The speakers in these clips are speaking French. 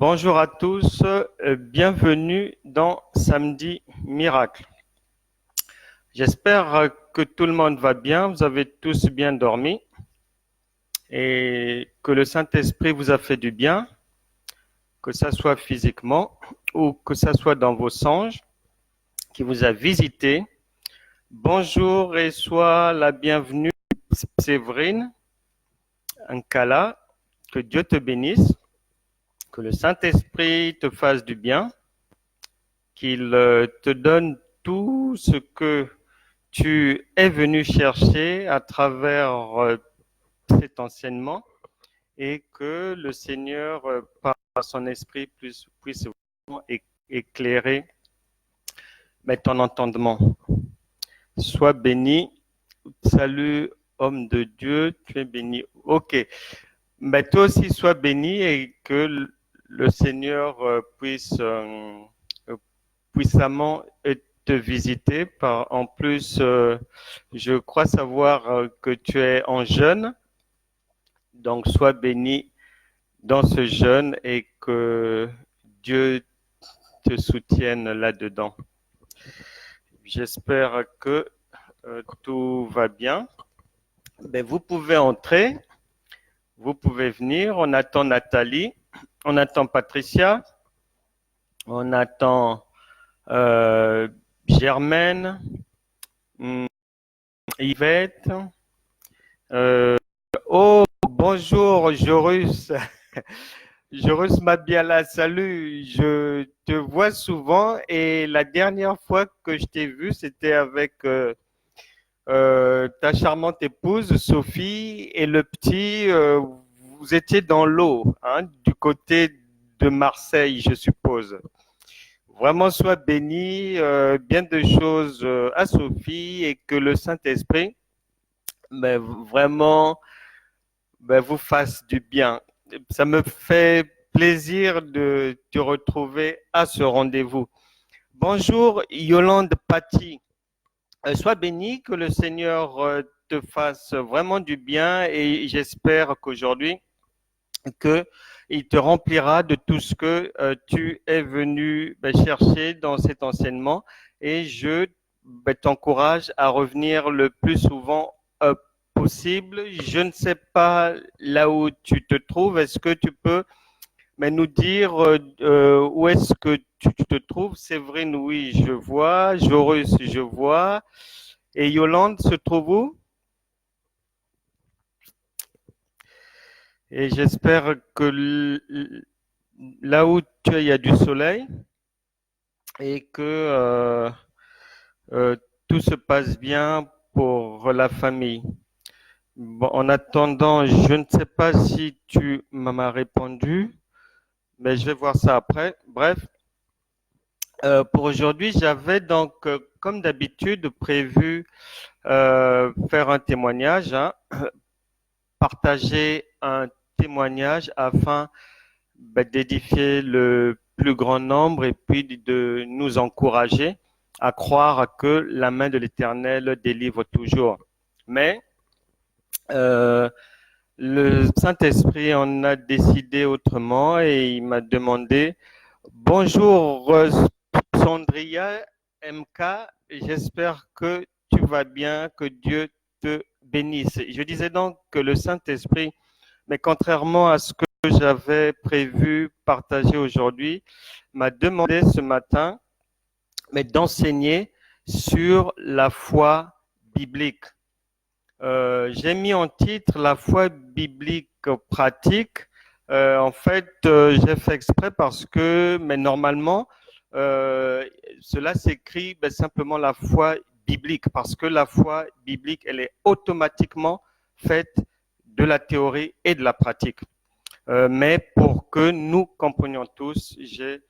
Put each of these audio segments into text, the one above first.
Bonjour à tous, bienvenue dans Samedi Miracle. J'espère que tout le monde va bien, vous avez tous bien dormi et que le Saint-Esprit vous a fait du bien, que ça soit physiquement ou que ça soit dans vos songes, qui vous a visité. Bonjour et sois la bienvenue, Séverine Ankala, que Dieu te bénisse, que le Saint-Esprit te fasse du bien, qu'il te donne tout ce que tu es venu chercher à travers cet enseignement et que le Seigneur, par son esprit, puisse vraiment éclairer ton entendement. Sois béni. Salut, homme de Dieu, tu es béni. Ok. Mais toi aussi, sois béni et que le Seigneur puisse puissamment te visiter. En plus, je crois savoir que tu es en jeûne. Donc, sois béni dans ce jeûne et que Dieu te soutienne là-dedans. J'espère que tout va bien. Ben, vous pouvez entrer, vous pouvez venir. On attend Nathalie, on attend Patricia, on attend Germaine, Yvette. Oh, bonjour, Jorus. Jorus Mabiala, salut. Je te vois souvent et la dernière fois que je t'ai vu, c'était avec ta charmante épouse, Sophie, et le petit. Vous étiez dans l'eau, hein, du côté de Marseille, je suppose. Vraiment, sois béni, bien de choses à Sophie et que le Saint-Esprit vraiment vous fasse du bien. Ça me fait plaisir de te retrouver à ce rendez-vous. Bonjour Yolande Paty. Sois béni, que le Seigneur te fasse vraiment du bien et j'espère qu'aujourd'hui, qu'il te remplira de tout ce que tu es venu chercher dans cet enseignement et je t'encourage à revenir le plus souvent possible. Je ne sais pas là où tu te trouves. Est-ce que tu peux nous dire où est-ce que tu te trouves? Séverine, oui, je vois. Jorus, je vois. Et Yolande se trouve où? Et j'espère que là où tu es, il y a du soleil et que tout se passe bien pour la famille. Bon, en attendant, je ne sais pas si tu m'as répondu, mais je vais voir ça après. Bref, pour aujourd'hui, j'avais donc, comme d'habitude, prévu faire un témoignage, hein, partager un témoignage afin d'édifier le plus grand nombre et puis de nous encourager à croire que la main de l'Éternel délivre toujours. Mais le Saint-Esprit en a décidé autrement et il m'a demandé « Bonjour Sandria MK, j'espère que tu vas bien, que Dieu te bénisse. » Je disais donc que le Saint-Esprit, mais contrairement à ce que j'avais prévu partager aujourd'hui, m'a demandé ce matin d'enseigner sur la foi biblique. J'ai mis en titre la foi biblique pratique. En fait, j'ai fait exprès parce que, mais normalement, cela s'écrit simplement la foi biblique parce que la foi biblique, elle est automatiquement faite de la théorie et de la pratique. Mais pour que nous comprenions tous, j'ai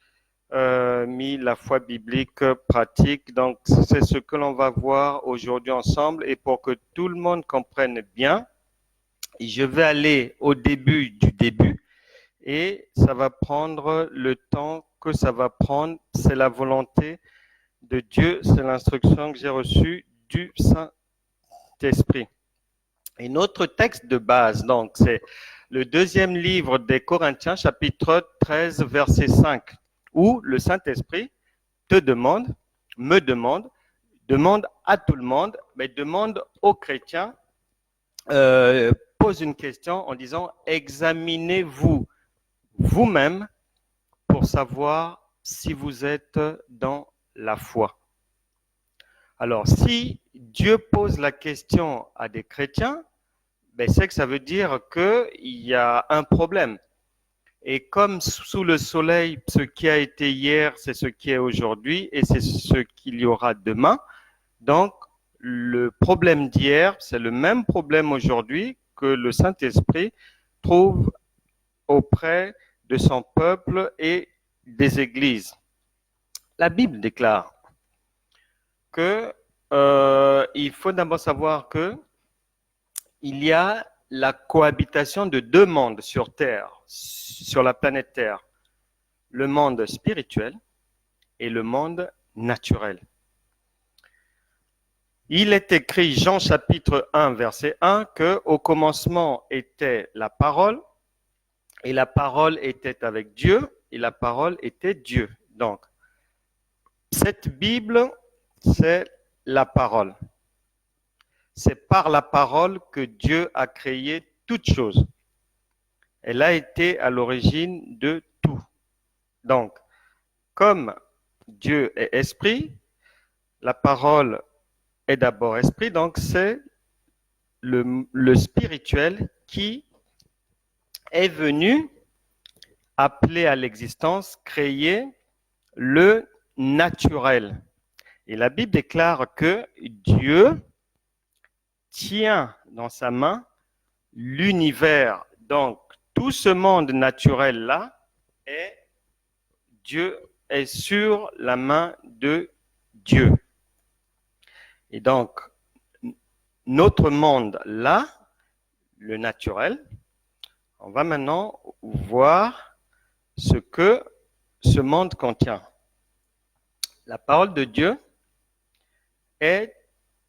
mis la foi biblique pratique. Donc, c'est ce que l'on va voir aujourd'hui ensemble. Et pour que tout le monde comprenne bien, je vais aller au début du début et ça va prendre le temps que ça va prendre. C'est la volonté de Dieu, c'est l'instruction que j'ai reçue du Saint-Esprit. Et notre texte de base, donc, c'est le deuxième livre des Corinthiens, chapitre 13, verset 5, où le Saint-Esprit te demande, me demande, demande à tout le monde, mais demande aux chrétiens, pose une question en disant « Examinez-vous vous-même pour savoir si vous êtes dans la foi. » Alors, si Dieu pose la question à des chrétiens, ben, c'est que ça veut dire qu'il y a un problème. Et comme sous le soleil, ce qui a été hier, c'est ce qui est aujourd'hui et c'est ce qu'il y aura demain. Donc, le problème d'hier, c'est le même problème aujourd'hui que le Saint-Esprit trouve auprès de son peuple et des églises. La Bible déclare que il faut d'abord savoir que il y a la cohabitation de deux mondes sur Terre, sur la planète Terre, le monde spirituel et le monde naturel. Il est écrit, Jean chapitre 1, verset 1, que au commencement était la parole, et la parole était avec Dieu, et la parole était Dieu. Donc, cette Bible, c'est la parole. C'est par la parole que Dieu a créé toutes choses. Elle a été à l'origine de tout. Donc, comme Dieu est esprit, la parole est d'abord esprit, donc c'est le spirituel qui est venu appeler à l'existence, créer le naturel. Et la Bible déclare que Dieu tient dans sa main l'univers. Donc, tout ce monde naturel-là, Dieu est sur la main de Dieu. Et donc, notre monde là, le naturel, on va maintenant voir ce que ce monde contient. La parole de Dieu est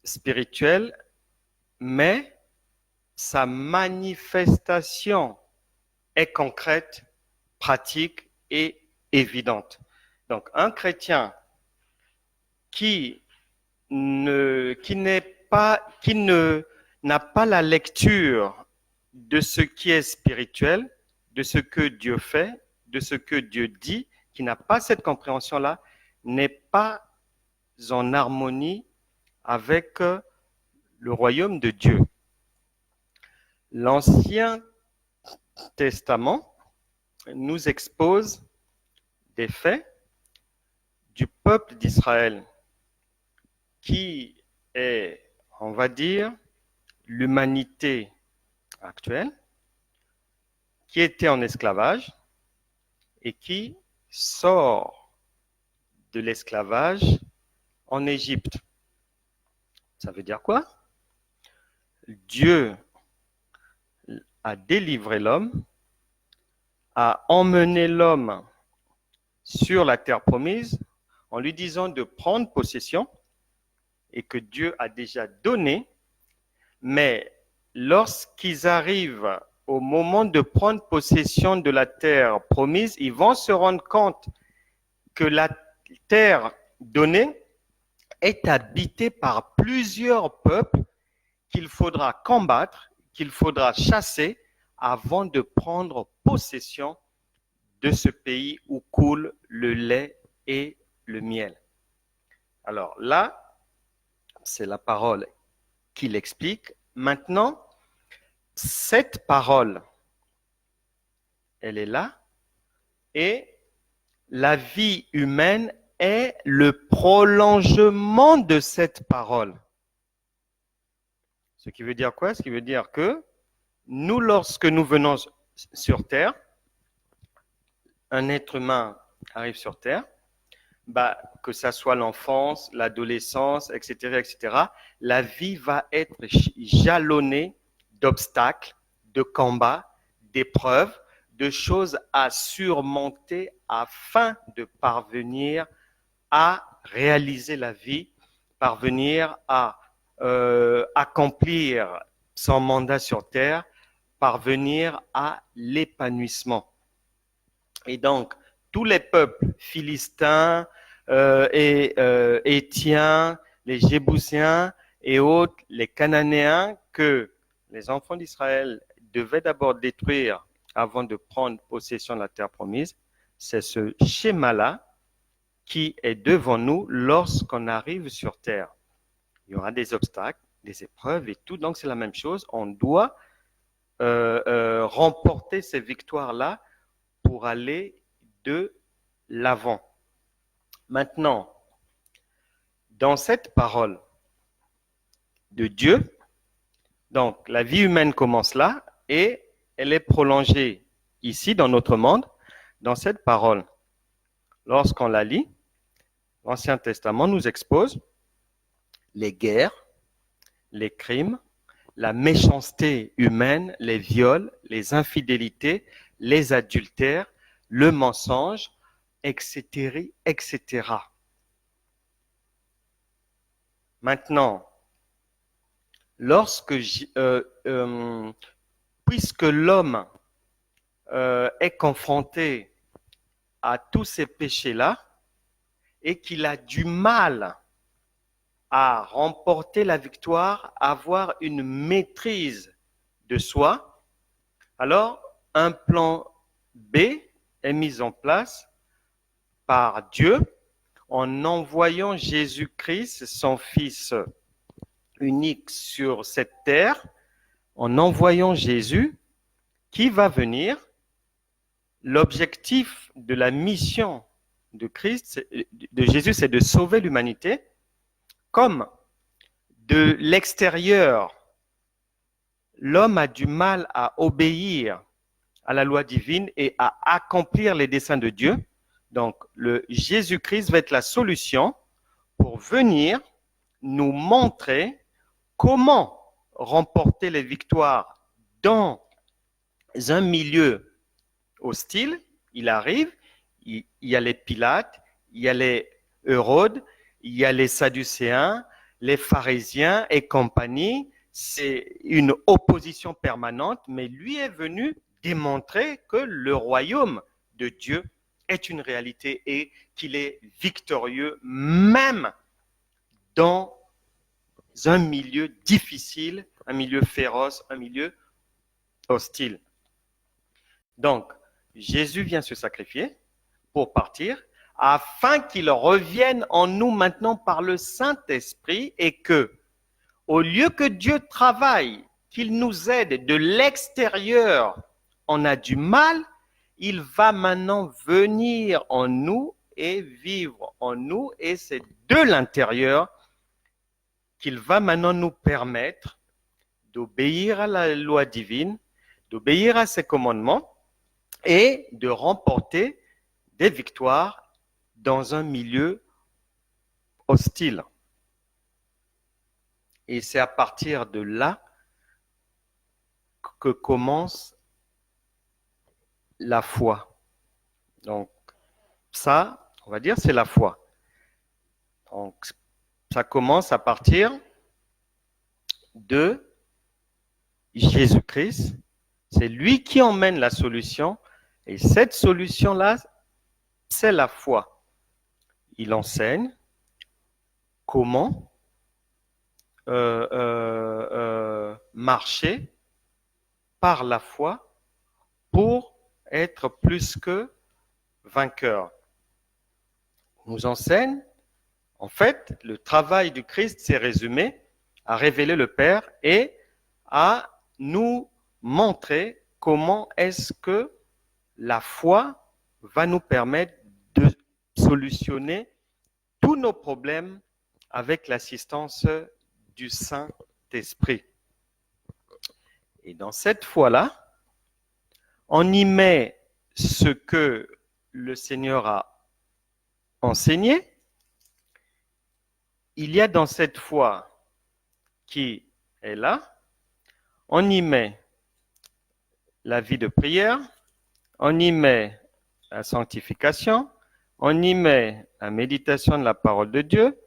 spirituelle, mais sa manifestation est concrète, pratique et évidente. Donc, un chrétien qui n'a pas la lecture de ce qui est spirituel, de ce que Dieu fait, de ce que Dieu dit, qui n'a pas cette compréhension-là, n'est pas en harmonie avec le royaume de Dieu. L'Ancien Testament nous expose des faits du peuple d'Israël qui est, on va dire, l'humanité actuelle, qui était en esclavage et qui sort de l'esclavage en Égypte. Ça veut dire quoi? Dieu a délivré l'homme, a emmené l'homme sur la terre promise en lui disant de prendre possession et que Dieu a déjà donné, mais lorsqu'ils arrivent au moment de prendre possession de la terre promise, ils vont se rendre compte que la terre donnée est habitée par plusieurs peuples qu'il faudra combattre, qu'il faudra chasser avant de prendre possession de ce pays où coule le lait et le miel. Alors là, c'est la parole qu'il explique. Maintenant, cette parole, elle est là et la vie humaine est le prolongement de cette parole. Ce qui veut dire quoi? Ce qui veut dire que nous, lorsque nous venons sur Terre, un être humain arrive sur Terre, que ça soit l'enfance, l'adolescence, etc., la vie va être jalonnée d'obstacles, de combats, d'épreuves, de choses à surmonter afin de parvenir à réaliser la vie, parvenir à accomplir son mandat sur Terre, parvenir à l'épanouissement. Et donc, tous les peuples philistins et Étiens, les Jébusiens et autres, les Cananéens, que les enfants d'Israël devaient d'abord détruire avant de prendre possession de la terre promise, c'est ce schéma-là qui est devant nous lorsqu'on arrive sur terre. Il y aura des obstacles, des épreuves et tout, donc c'est la même chose. On doit remporter ces victoires-là pour aller de l'avant. Maintenant, dans cette parole de Dieu, donc la vie humaine commence là et elle est prolongée ici dans notre monde, dans cette parole. Lorsqu'on la lit, l'Ancien Testament nous expose les guerres, les crimes, la méchanceté humaine, les viols, les infidélités, les adultères, le mensonge, etc., etc. Maintenant, puisque l'homme est confronté à tous ces péchés-là et qu'il a du mal à remporter la victoire, à avoir une maîtrise de soi, alors un plan B est mis en place par Dieu en envoyant Jésus-Christ, son Fils unique sur cette terre, en envoyant Jésus qui va venir. L'objectif de la mission de Christ, de Jésus, c'est de sauver l'humanité. Comme de l'extérieur, l'homme a du mal à obéir à la loi divine et à accomplir les desseins de Dieu. Donc, le Jésus-Christ va être la solution pour venir nous montrer comment remporter les victoires dans un milieu hostile. Il arrive, il y a les Pilates, il y a les Hérodes, il y a les Sadducéens, les pharisiens et compagnie. C'est une opposition permanente, mais lui est venu démontrer que le royaume de Dieu est une réalité et qu'il est victorieux même dans un milieu difficile, un milieu féroce, un milieu hostile. Donc, Jésus vient se sacrifier pour partir afin qu'il revienne en nous maintenant par le Saint-Esprit et que, au lieu que Dieu travaille, qu'il nous aide de l'extérieur, on a du mal, il va maintenant venir en nous et vivre en nous et c'est de l'intérieur qu'il va maintenant nous permettre d'obéir à la loi divine, d'obéir à ses commandements et de remporter des victoires dans un milieu hostile. Et c'est à partir de là que commence la foi. Donc, ça, on va dire, c'est la foi. Donc, ça commence à partir de Jésus-Christ. C'est lui qui emmène la solution. Et cette solution-là, c'est la foi. Il enseigne comment marcher par la foi pour être plus que vainqueur. Il nous enseigne, en fait, le travail du Christ s'est résumé à révéler le Père et à nous montrer comment est-ce que la foi va nous permettre de solutionner tous nos problèmes avec l'assistance du Saint-Esprit. Et dans cette foi-là, on y met ce que le Seigneur a enseigné. Il y a dans cette foi qui est là, on y met la vie de prière, on y met la sanctification, on y met la méditation de la parole de Dieu,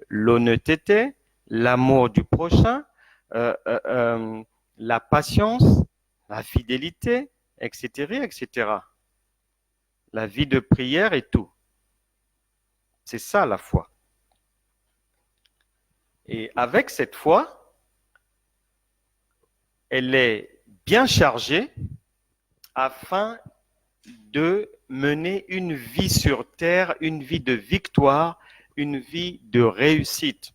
l'honnêteté, l'amour du prochain, la patience, la fidélité, etc., etc. La vie de prière et tout. C'est ça la foi. Et avec cette foi, elle est bien chargée afin de mener une vie sur terre, une vie de victoire, une vie de réussite.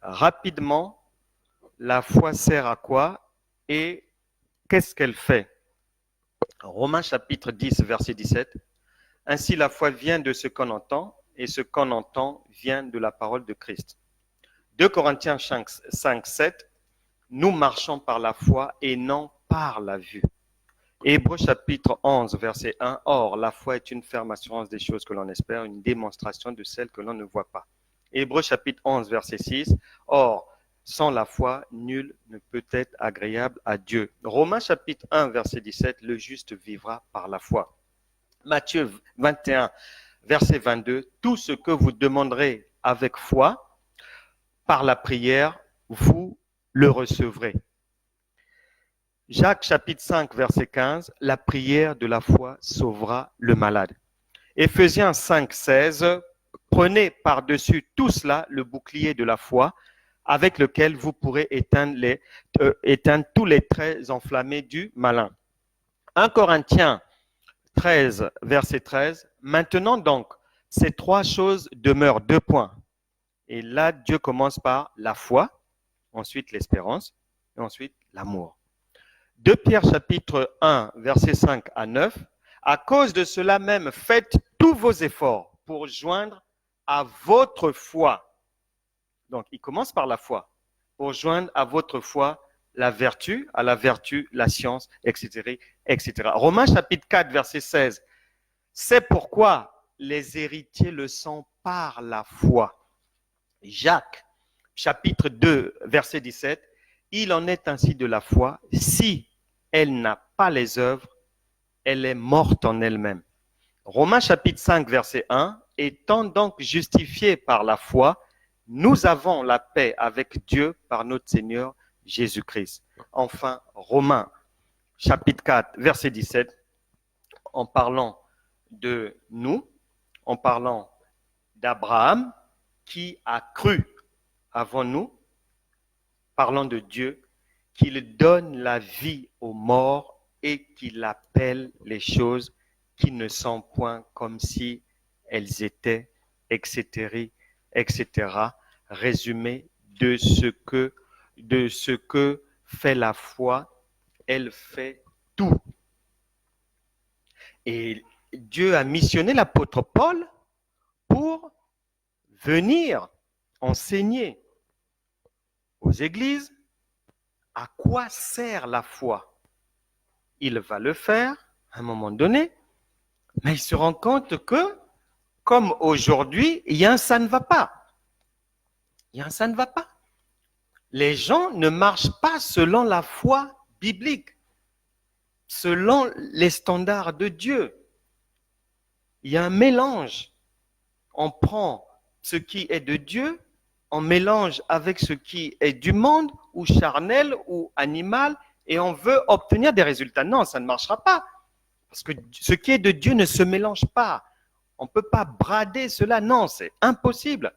Rapidement, la foi sert à quoi et qu'est-ce qu'elle fait? Romains chapitre 10, verset 17. Ainsi la foi vient de ce qu'on entend et ce qu'on entend vient de la parole de Christ. 2 Corinthiens 5, 7. Nous marchons par la foi et non par la vue. Hébreux chapitre 11, verset 1. Or, la foi est une ferme assurance des choses que l'on espère, une démonstration de celles que l'on ne voit pas. Hébreux chapitre 11, verset 6. Or, sans la foi, nul ne peut être agréable à Dieu. Romains chapitre 1, verset 17. Le juste vivra par la foi. Matthieu 21, verset 22. Tout ce que vous demanderez avec foi, par la prière, vous le recevrez. Jacques chapitre 5, verset 15, la prière de la foi sauvera le malade. Éphésiens 5, 16, prenez par-dessus tout cela le bouclier de la foi, avec lequel vous pourrez éteindre tous les traits enflammés du malin. 1 Corinthiens 13, verset 13, maintenant donc, ces trois choses demeurent, 2 points. Et là, Dieu commence par la foi, ensuite l'espérance, et ensuite l'amour. 2 Pierre chapitre 1, versets 5 à 9. À cause de cela même, faites tous vos efforts pour joindre à votre foi. Donc, il commence par la foi. Pour joindre à votre foi la vertu, à la vertu, la science, etc., etc. Romains chapitre 4, verset 16. C'est pourquoi les héritiers le sont par la foi. Jacques chapitre 2, verset 17. Il en est ainsi de la foi. Si elle n'a pas les œuvres, elle est morte en elle-même. Romains chapitre 5, verset 1. Étant donc justifiés par la foi, nous avons la paix avec Dieu par notre Seigneur Jésus-Christ. Enfin, Romains chapitre 4, verset 17. En parlant de nous, en parlant d'Abraham, qui a cru avant nous, parlant de Dieu, qu'il donne la vie aux morts et qu'il appelle les choses qui ne sont point comme si elles étaient, etc., etc. Résumé de ce que fait la foi, elle fait tout. Et Dieu a missionné l'apôtre Paul pour venir enseigner aux églises à quoi sert la foi. Il va le faire à un moment donné, mais il se rend compte que, comme aujourd'hui, il y a un ça ne va pas. Il y a un ça ne va pas. Les gens ne marchent pas selon la foi biblique, selon les standards de Dieu. Il y a un mélange. On prend ce qui est de Dieu, on mélange avec ce qui est du monde, ou charnel, ou animal, et on veut obtenir des résultats. Non, ça ne marchera pas. Parce que ce qui est de Dieu ne se mélange pas. On ne peut pas brader cela. Non, c'est impossible.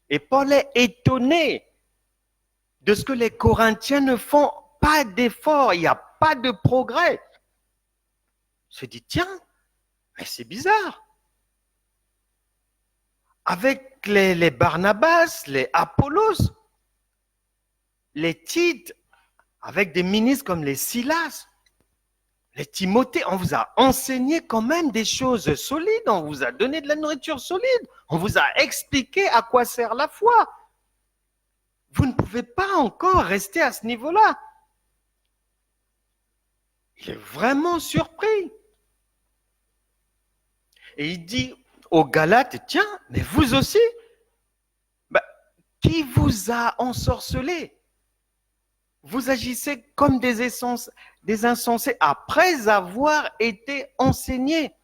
Et Paul est étonné de ce que les Corinthiens ne font pas d'efforts. Il n'y a pas de progrès. Il se dit, tiens, mais c'est bizarre. Avec les Barnabas, les Apollos, les Tites, avec des ministres comme les Silas, les Timothée, on vous a enseigné quand même des choses solides, on vous a donné de la nourriture solide, on vous a expliqué à quoi sert la foi. Vous ne pouvez pas encore rester à ce niveau-là. Il est vraiment surpris. Et il dit aux Galates, tiens, mais vous aussi, qui vous a ensorcelé? Vous agissez comme des insensés après avoir été enseignés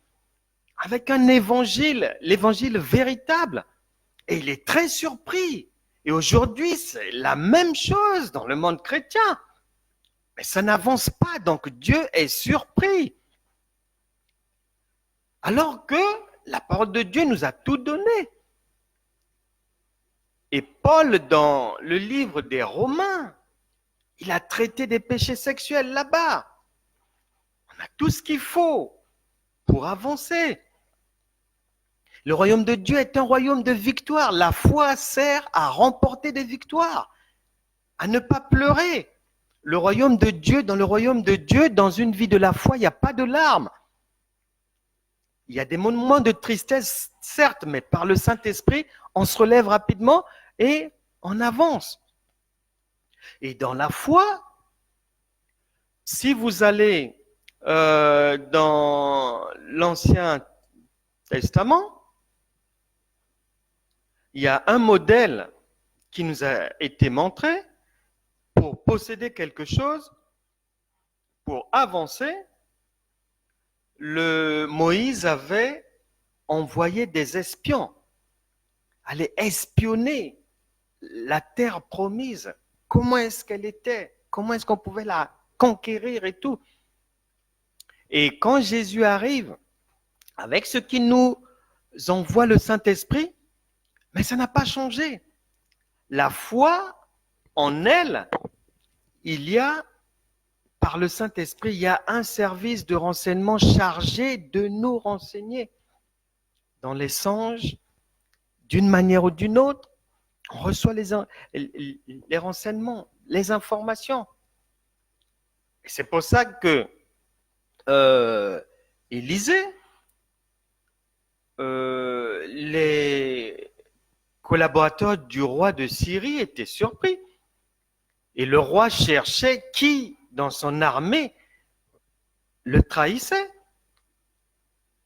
avec un évangile, l'évangile véritable. Et il est très surpris. Et aujourd'hui, c'est la même chose dans le monde chrétien. Mais ça n'avance pas, donc Dieu est surpris. Alors que la parole de Dieu nous a tout donné. Et Paul, dans le livre des Romains, il a traité des péchés sexuels là-bas. On a tout ce qu'il faut pour avancer. Le royaume de Dieu est un royaume de victoire. La foi sert à remporter des victoires, à ne pas pleurer. Le royaume de Dieu, dans le royaume de Dieu, dans une vie de la foi, il n'y a pas de larmes. Il y a des moments de tristesse, certes, mais par le Saint-Esprit, on se relève rapidement et on avance. Et dans la foi, si vous allez dans l'Ancien Testament, il y a un modèle qui nous a été montré pour posséder quelque chose, pour avancer. Moïse avait envoyé des espions aller espionner la terre promise. Comment est-ce qu'elle était? Comment est-ce qu'on pouvait la conquérir et tout? Et quand Jésus arrive, avec ce qui nous envoie le Saint-Esprit, mais ça n'a pas changé. La foi, en elle, il y a, par le Saint-Esprit, il y a un service de renseignement chargé de nous renseigner. Dans les songes, d'une manière ou d'une autre, on reçoit les renseignements, les informations. Et c'est pour ça que Élisée, les collaborateurs du roi de Syrie étaient surpris. Et le roi cherchait qui, dans son armée, le trahissait.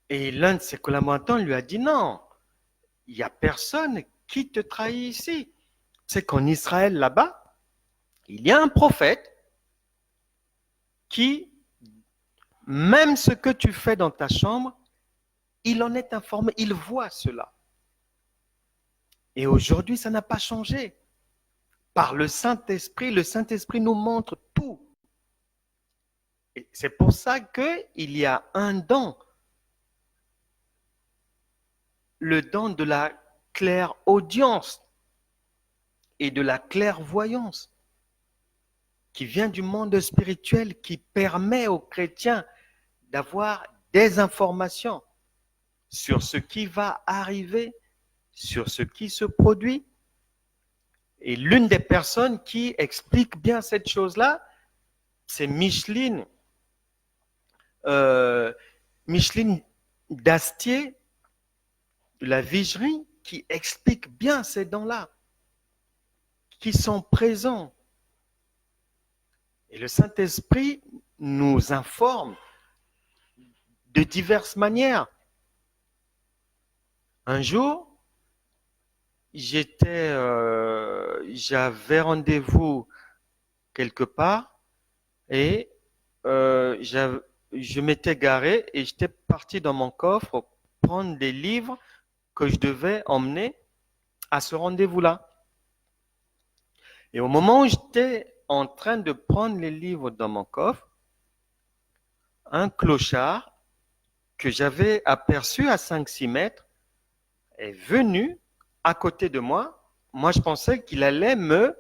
Et l'un de ses collaborateurs lui a dit non, il n'y a personne qui te trahit ici. C'est qu'en Israël, là-bas, il y a un prophète qui, même ce que tu fais dans ta chambre, il en est informé, il voit cela. Et aujourd'hui, ça n'a pas changé. Par le Saint-Esprit nous montre tout. Et c'est pour ça qu'il y a un don. Le don de la clairaudience et de la clairvoyance qui vient du monde spirituel, qui permet aux chrétiens d'avoir des informations sur ce qui va arriver, sur ce qui se produit. Et l'une des personnes qui explique bien cette chose-là, c'est Micheline Dastier de la Vigerie, qui explique bien ces dons-là, qui sont présents. Et le Saint-Esprit nous informe de diverses manières. Un jour, j'avais rendez-vous quelque part et je m'étais garé et j'étais parti dans mon coffre prendre des livres que je devais emmener à ce rendez-vous-là. Et au moment où j'étais en train de prendre les livres dans mon coffre, un clochard que j'avais aperçu à 5-6 mètres est venu à côté de moi. Moi, je pensais qu'il allait me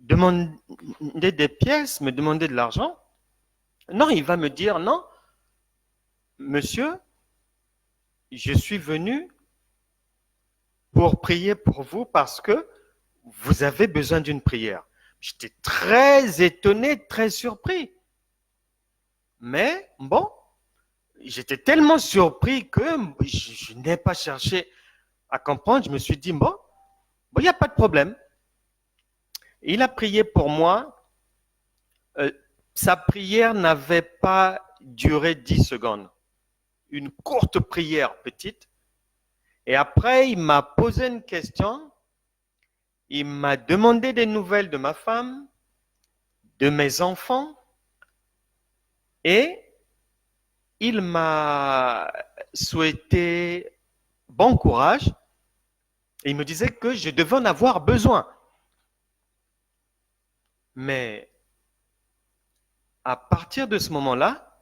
demander des pièces, me demander de l'argent. Non, il va me dire, non, monsieur, je suis venu pour prier pour vous parce que vous avez besoin d'une prière. J'étais très étonné, très surpris. Mais bon, j'étais tellement surpris que je n'ai pas cherché à comprendre. Je me suis dit, bon, il n'y a pas de problème. Il a prié pour moi. Sa prière n'avait pas duré 10 secondes. Une courte prière petite. Et après, il m'a posé une question. Il m'a demandé des nouvelles de ma femme, de mes enfants. Et il m'a souhaité bon courage. Et il me disait que je devais en avoir besoin. Mais à partir de ce moment-là,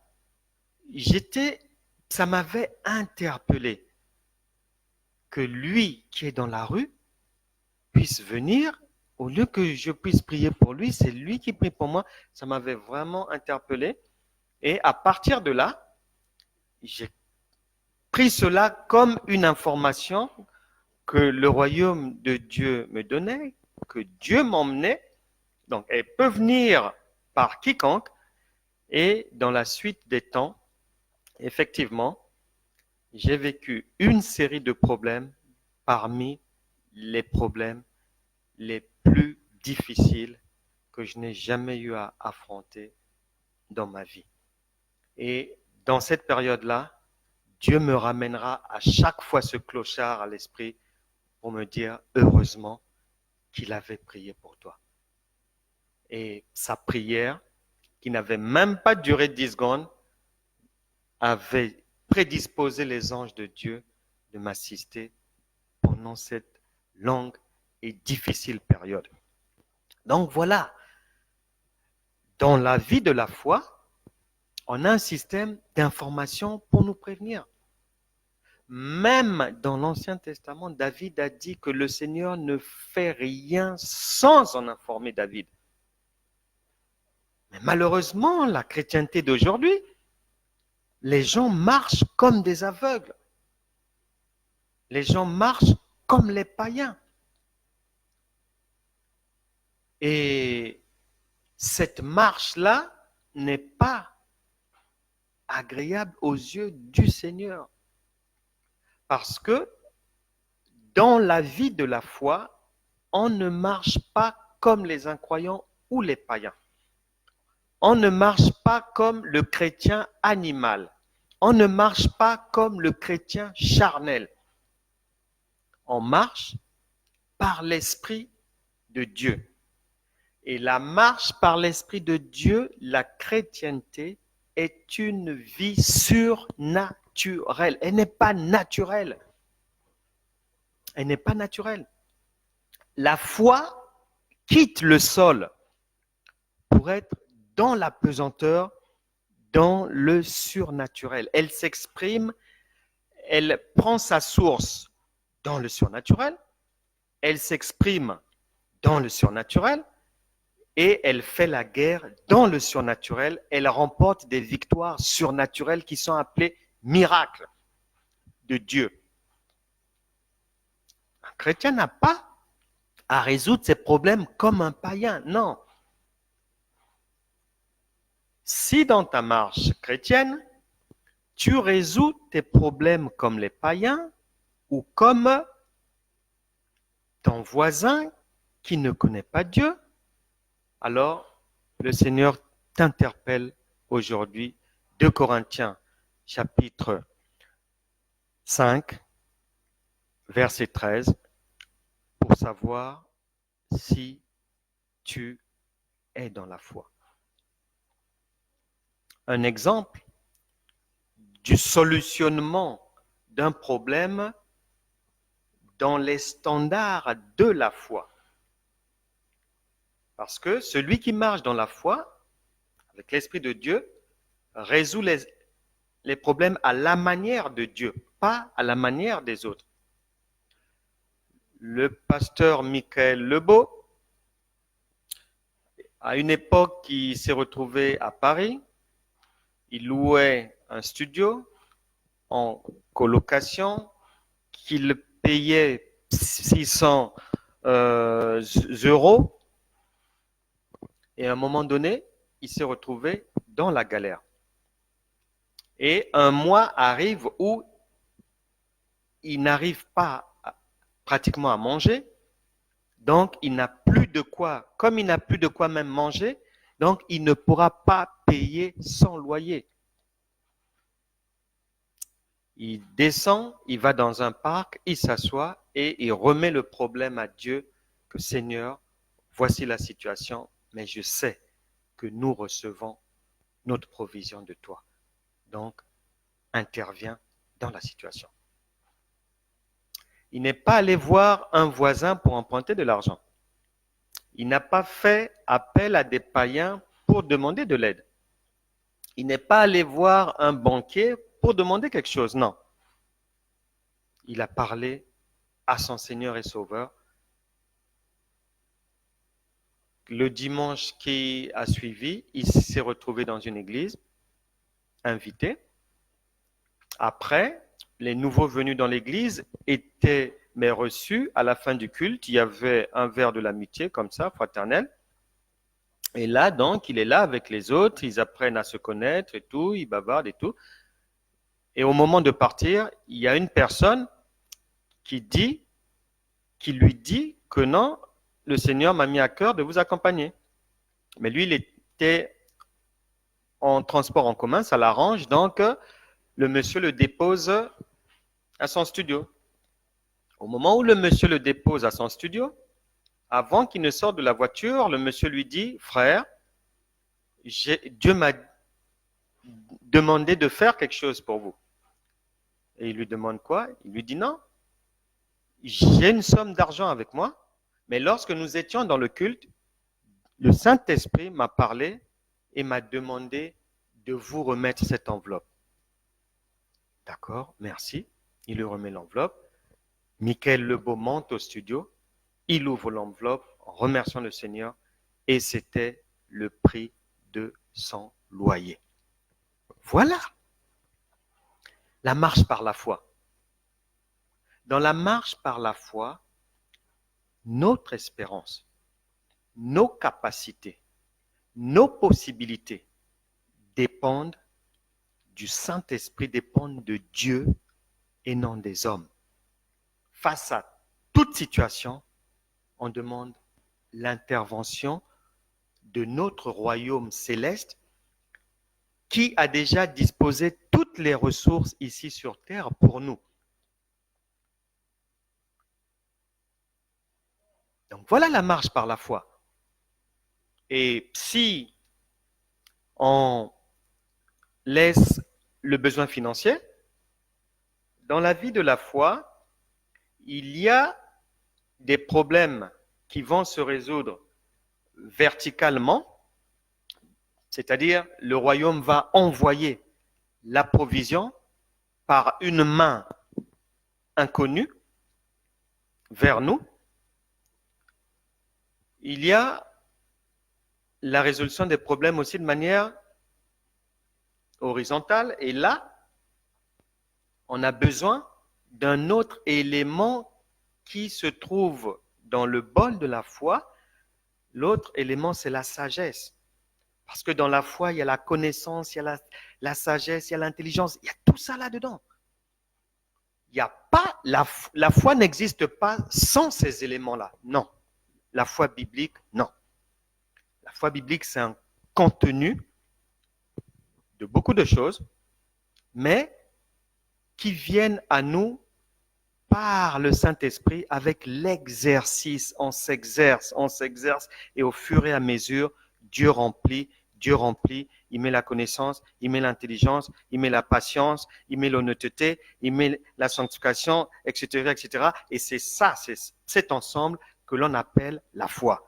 ça m'avait interpellé que lui qui est dans la rue puisse venir, au lieu que je puisse prier pour lui, c'est lui qui prie pour moi. Ça m'avait vraiment interpellé. Et à partir de là, j'ai pris cela comme une information que le royaume de Dieu me donnait, que Dieu m'emmenait. Donc, elle peut venir par quiconque. Et dans la suite des temps, effectivement, j'ai vécu une série de problèmes parmi les problèmes les plus difficiles que je n'ai jamais eu à affronter dans ma vie. Et dans cette période-là, Dieu me ramènera à chaque fois ce clochard à l'esprit pour me dire heureusement qu'il avait prié pour toi. Et sa prière, qui n'avait même pas duré 10 secondes, avait prédisposé les anges de Dieu de m'assister pendant cette longue et difficile période. Donc voilà, dans la vie de la foi, on a un système d'information pour nous prévenir. Même dans l'Ancien Testament, David a dit que le Seigneur ne fait rien sans en informer David. Mais malheureusement, la chrétienté d'aujourd'hui, les gens marchent comme des aveugles. Les gens marchent comme les païens. Et cette marche-là n'est pas agréable aux yeux du Seigneur. Parce que dans la vie de la foi, on ne marche pas comme les incroyants ou les païens. On ne marche pas comme le chrétien animal. On ne marche pas comme le chrétien charnel. On marche par l'Esprit de Dieu. Et la marche par l'Esprit de Dieu, la chrétienté, est une vie surnaturelle. Elle n'est pas naturelle. Elle n'est pas naturelle. La foi quitte le sol pour être dans la pesanteur, dans le surnaturel. Elle s'exprime, elle prend sa source dans le surnaturel, elle s'exprime dans le surnaturel et elle fait la guerre dans le surnaturel. Elle remporte des victoires surnaturelles qui sont appelées miracles de Dieu. Un chrétien n'a pas à résoudre ses problèmes comme un païen, non. Si dans ta marche chrétienne, tu résous tes problèmes comme les païens ou comme ton voisin qui ne connaît pas Dieu, alors le Seigneur t'interpelle aujourd'hui. 2 Corinthiens chapitre 5, verset 13, pour savoir si tu es dans la foi. Un exemple du solutionnement d'un problème dans les standards de la foi. Parce que celui qui marche dans la foi, avec l'Esprit de Dieu, résout les problèmes à la manière de Dieu, pas à la manière des autres. Le pasteur Michael Lebeau, à une époque, il s'est retrouvé à Paris. Il louait un studio en colocation qu'il payait 600 euros. Et à un moment donné, il s'est retrouvé dans la galère. Et un mois arrive où il n'arrive pas pratiquement à manger. Donc, il n'a plus de quoi, comme il n'a plus de quoi même manger, donc il ne pourra pas payer son loyer. Il descend, il va dans un parc, il s'assoit et il remet le problème à Dieu que Seigneur, voici la situation, mais je sais que nous recevons notre provision de toi. Donc, interviens dans la situation. Il n'est pas allé voir un voisin pour emprunter de l'argent. Il n'a pas fait appel à des païens pour demander de l'aide. Il n'est pas allé voir un banquier pour demander quelque chose, non. Il a parlé à son Seigneur et Sauveur. Le dimanche qui a suivi, il s'est retrouvé dans une église, invité. Après, les nouveaux venus dans l'église étaient reçus à la fin du culte. Il y avait un verre de l'amitié comme ça, fraternel. Et là, donc, il est là avec les autres, ils apprennent à se connaître et tout, ils bavardent et tout. Et au moment de partir, il y a une personne qui lui dit que non, le Seigneur m'a mis à cœur de vous accompagner. Mais lui, il était en transport en commun, ça l'arrange, donc le monsieur le dépose à son studio. Au moment où le monsieur le dépose à son studio, avant qu'il ne sorte de la voiture, le monsieur lui dit, frère, Dieu m'a demandé de faire quelque chose pour vous. Et il lui demande quoi? Il lui dit non, j'ai une somme d'argent avec moi, mais lorsque nous étions dans le culte, le Saint-Esprit m'a parlé et m'a demandé de vous remettre cette enveloppe. D'accord, merci. Il lui remet l'enveloppe. Michael Lebeau monte au studio, il ouvre l'enveloppe en remerciant le Seigneur et c'était le prix de son loyer. Voilà la marche par la foi. Dans la marche par la foi, notre espérance, nos capacités, nos possibilités dépendent du Saint-Esprit, dépendent de Dieu et non des hommes. Face à toute situation, on demande l'intervention de notre royaume céleste qui a déjà disposé toutes les ressources ici sur terre pour nous. Donc voilà la marche par la foi. Et si on laisse le besoin financier, dans la vie de la foi, il y a des problèmes qui vont se résoudre verticalement, c'est-à-dire le royaume va envoyer la provision par une main inconnue vers nous. Il y a la résolution des problèmes aussi de manière horizontale. Et là, on a besoin d'un autre élément qui se trouve dans le bol de la foi. L'autre élément, c'est la sagesse. Parce que dans la foi, il y a la connaissance, il y a la sagesse, il y a l'intelligence. Il y a tout ça là-dedans. Il y a pas, la foi n'existe pas sans ces éléments-là. Non. La foi biblique, non. La foi biblique, c'est un contenu de beaucoup de choses, mais qui viennent à nous par le Saint-Esprit avec l'exercice. On s'exerce, et au fur et à mesure, Dieu remplit, il met la connaissance, il met l'intelligence, il met la patience, il met l'honnêteté, il met la sanctification, etc., etc. Et c'est ça, c'est cet ensemble que l'on appelle la foi.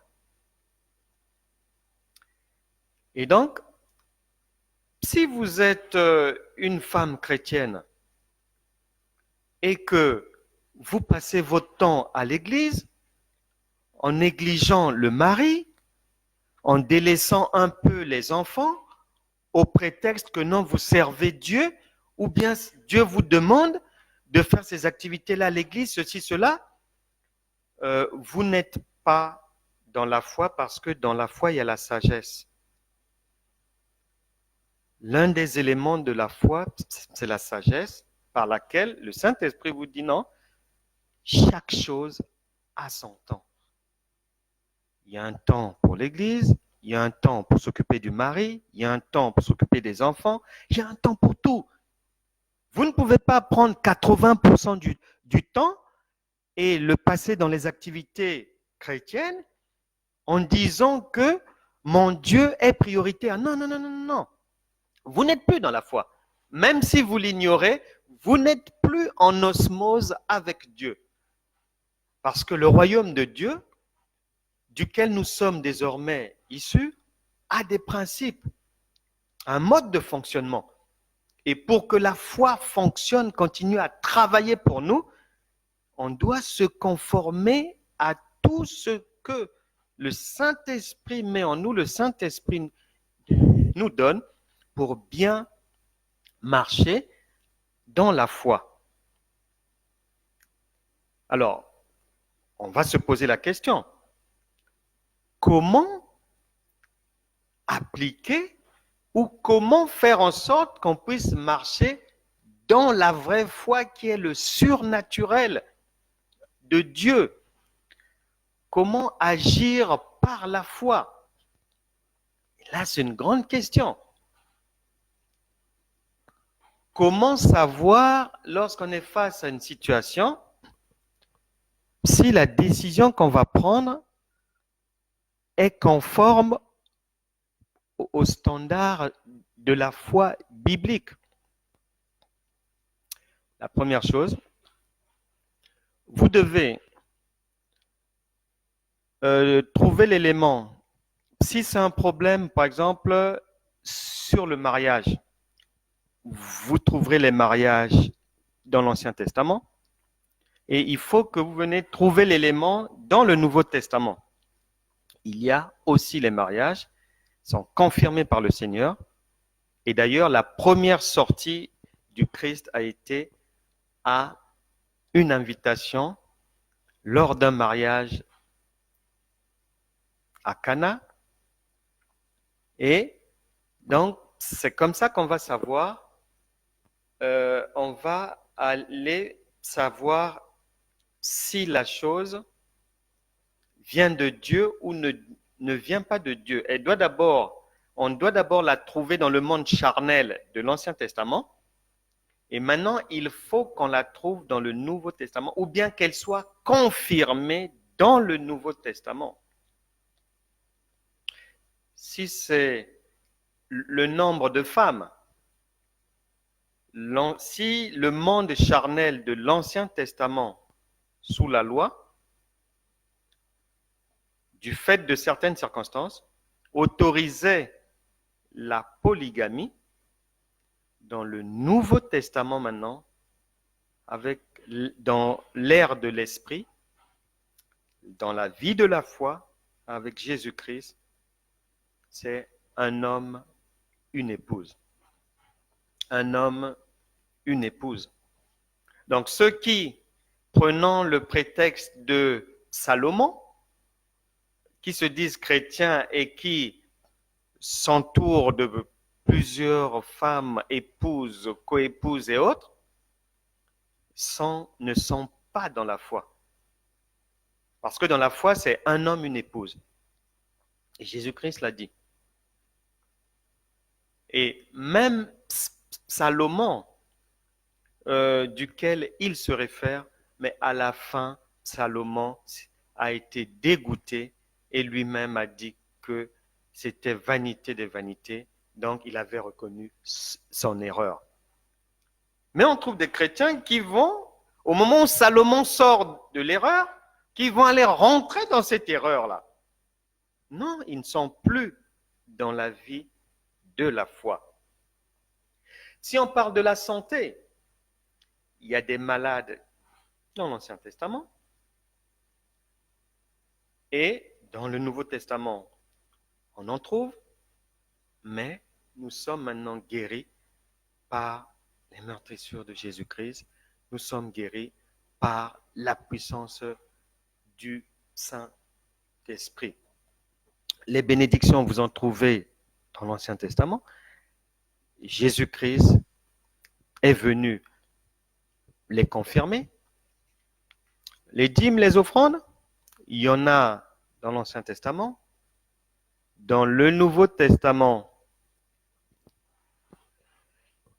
Et donc, si vous êtes une femme chrétienne et que vous passez votre temps à l'église en négligeant le mari, en délaissant un peu les enfants, au prétexte que non, vous servez Dieu, ou bien Dieu vous demande de faire ces activités-là à l'église, ceci, cela, vous n'êtes pas dans la foi parce que dans la foi, il y a la sagesse. L'un des éléments de la foi, c'est la sagesse par laquelle le Saint-Esprit vous dit non, chaque chose a son temps. Il y a un temps pour l'église, il y a un temps pour s'occuper du mari, il y a un temps pour s'occuper des enfants, il y a un temps pour tout. Vous ne pouvez pas prendre 80% du temps et le passer dans les activités chrétiennes en disant que mon Dieu est prioritaire. Non, non, non, non, non. Vous n'êtes plus dans la foi. Même si vous l'ignorez, vous n'êtes plus en osmose avec Dieu. Parce que le royaume de Dieu, duquel nous sommes désormais issus, a des principes. un mode de fonctionnement. Et pour que la foi fonctionne, continue à travailler pour nous, on doit se conformer à tout ce que le Saint-Esprit met en nous, le Saint-Esprit nous donne pour bien marcher dans la foi. Alors, on va se poser la question, comment appliquer ou comment faire en sorte qu'on puisse marcher dans la vraie foi qui est le surnaturel de Dieu? Comment agir par la foi? Et là, c'est une grande question. Comment savoir, lorsqu'on est face à une situation, si la décision qu'on va prendre est conforme aux standards de la foi biblique? La première chose, vous devez trouver l'élément. Si c'est un problème, par exemple, sur le mariage, vous trouverez les mariages dans l'Ancien Testament et il faut que vous venez trouver l'élément dans le Nouveau Testament. Il y a aussi les mariages qui sont confirmés par le Seigneur et d'ailleurs la première sortie du Christ a été à une invitation lors d'un mariage à Cana et donc c'est comme ça qu'on va savoir, on va aller savoir si la chose vient de Dieu ou ne vient pas de Dieu. On doit d'abord la trouver dans le monde charnel de l'Ancien Testament. Et maintenant, il faut qu'on la trouve dans le Nouveau Testament, ou bien qu'elle soit confirmée dans le Nouveau Testament. Si c'est le nombre de femmes, si le monde charnel de l'Ancien Testament sous la loi, du fait de certaines circonstances, autorisait la polygamie, dans le Nouveau Testament maintenant, dans l'ère de l'Esprit, dans la vie de la foi, avec Jésus-Christ, c'est un homme, une épouse. Un homme, une épouse. Donc ceux qui, prenant le prétexte de Salomon, qui se disent chrétiens et qui s'entourent de plusieurs femmes, épouses, coépouses et autres, ne sont pas dans la foi. Parce que dans la foi, c'est un homme, une épouse. Et Jésus-Christ l'a dit. Et même Salomon, duquel il se réfère, mais à la fin, Salomon a été dégoûté et lui-même a dit que c'était vanité des vanités, donc il avait reconnu son erreur. Mais on trouve des chrétiens qui vont, au moment où Salomon sort de l'erreur, qui vont aller rentrer dans cette erreur-là. Non, ils ne sont plus dans la vie de la foi. Si on parle de la santé, il y a des malades dans l'Ancien Testament et dans le Nouveau Testament, on en trouve, mais nous sommes maintenant guéris par les meurtrissures de Jésus-Christ. Nous sommes guéris par la puissance du Saint-Esprit. Les bénédictions, vous en trouvez dans l'Ancien Testament. Jésus-Christ est venu les confirmer. Les dîmes, les offrandes, il y en a dans l'Ancien Testament. Dans le Nouveau Testament,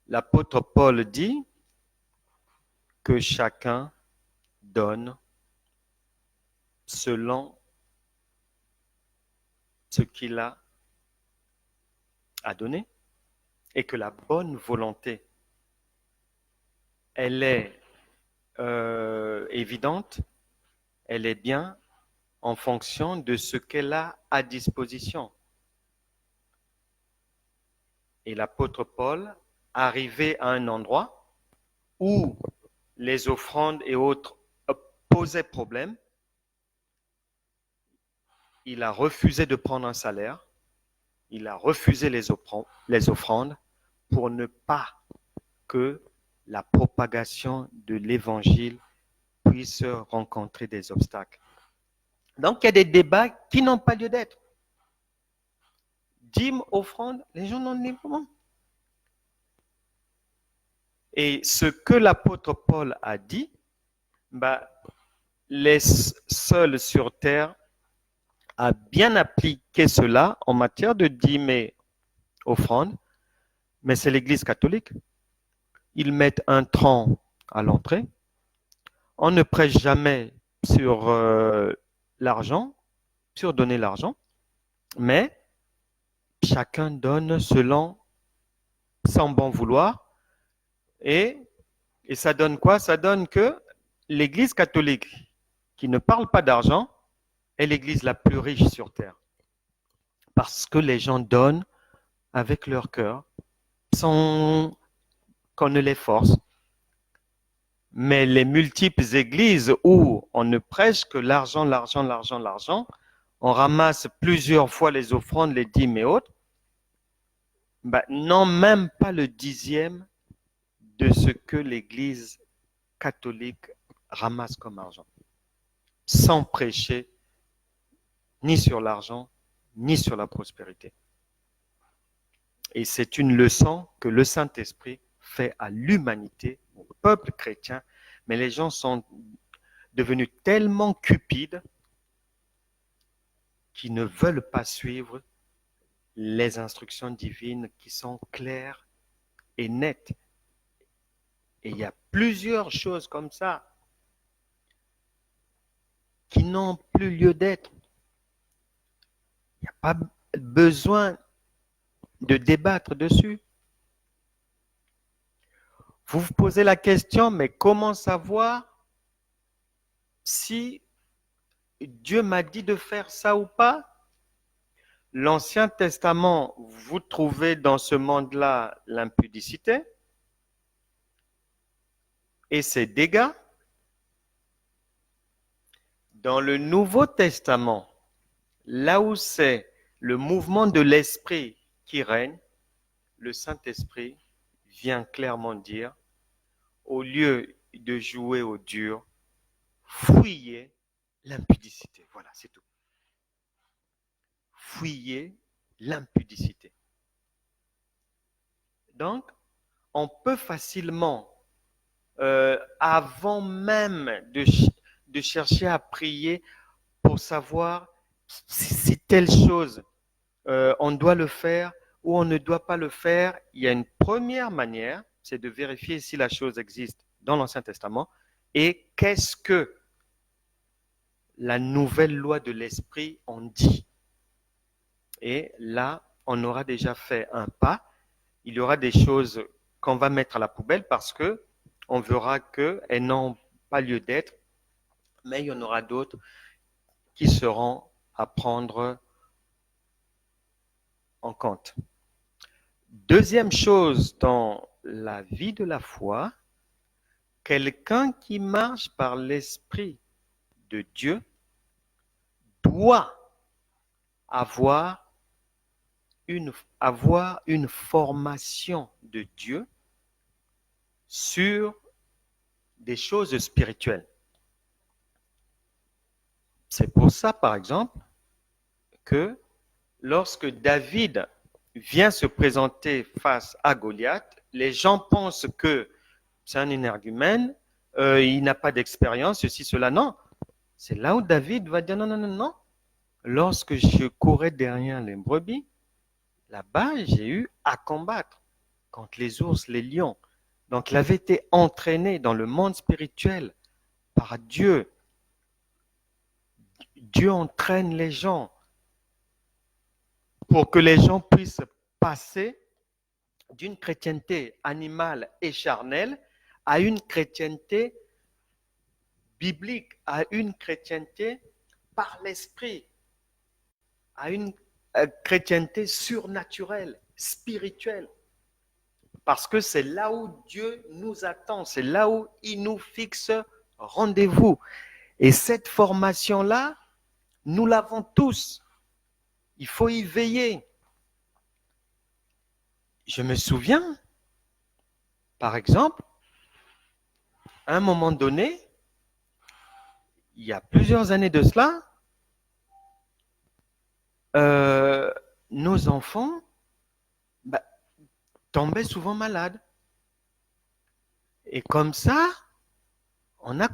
l'apôtre Paul dit que chacun donne selon ce qu'il a à donner et que la bonne volonté, elle est évidente, elle est bien en fonction de ce qu'elle a à disposition. Et l'apôtre Paul, arrivé à un endroit où les offrandes et autres posaient problème, il a refusé de prendre un salaire, il a refusé les offrandes pour ne pas que la propagation de l'évangile puisse rencontrer des obstacles. Donc, il y a des débats qui n'ont pas lieu d'être. Dîmes, offrandes, les gens n'en ont pas. Et ce que l'apôtre Paul a dit, les seuls sur terre a bien appliqué cela en matière de dîmes et offrandes, mais c'est l'Église catholique. Ils mettent un tronc à l'entrée. On ne prêche jamais sur l'argent, sur donner l'argent, mais chacun donne selon son bon vouloir. Et ça donne quoi? Ça donne que l'Église catholique, qui ne parle pas d'argent, est l'Église la plus riche sur terre. Parce que les gens donnent avec leur cœur, sans qu'on ne les force. Mais les multiples églises où on ne prêche que l'argent, l'argent, l'argent, l'argent, on ramasse plusieurs fois les offrandes, les dîmes et autres, n'ont même pas le 10e de ce que l'Église catholique ramasse comme argent, sans prêcher ni sur l'argent, ni sur la prospérité. Et c'est une leçon que le Saint-Esprit fait à l'humanité, au peuple chrétien, mais les gens sont devenus tellement cupides qu'ils ne veulent pas suivre les instructions divines qui sont claires et nettes. Et il y a plusieurs choses comme ça qui n'ont plus lieu d'être. Il n'y a pas besoin de débattre dessus. Vous vous posez la question, mais comment savoir si Dieu m'a dit de faire ça ou pas? L'Ancien Testament, vous trouvez dans ce monde-là l'impudicité et ses dégâts. Dans le Nouveau Testament, là où c'est le mouvement de l'Esprit qui règne, le Saint-Esprit vient clairement dire, au lieu de jouer au dur, fuyez l'impudicité. Voilà, c'est tout. Fuyez l'impudicité. Donc, on peut facilement, avant même de chercher à prier pour savoir si telle chose, on doit le faire ou on ne doit pas le faire, il y a une première manière, c'est de vérifier si la chose existe dans l'Ancien Testament et qu'est-ce que la nouvelle loi de l'Esprit en dit. Et là, on aura déjà fait un pas. Il y aura des choses qu'on va mettre à la poubelle parce que on verra qu'elles n'ont pas lieu d'être, mais il y en aura d'autres qui seront à prendre en compte. Deuxième chose dans la vie de la foi, quelqu'un qui marche par l'Esprit de Dieu doit avoir une formation de Dieu sur des choses spirituelles. C'est pour ça, par exemple, que lorsque David vient se présenter face à Goliath, les gens pensent que c'est un énergumène, il n'a pas d'expérience, ceci, cela. Non, c'est là où David va dire non, non, non, non. Lorsque je courais derrière les brebis, là-bas, j'ai eu à combattre contre les ours, les lions. Donc, il avait été entraîné dans le monde spirituel par Dieu. Dieu entraîne les gens pour que les gens puissent passer d'une chrétienté animale et charnelle à une chrétienté biblique, à une chrétienté par l'esprit, à une chrétienté surnaturelle, spirituelle. Parce que c'est là où Dieu nous attend, c'est là où il nous fixe rendez-vous. Et cette formation-là, nous l'avons tous. Il faut y veiller. Je me souviens, par exemple, à un moment donné, il y a plusieurs années de cela, nos enfants tombaient souvent malades. Et comme ça, on a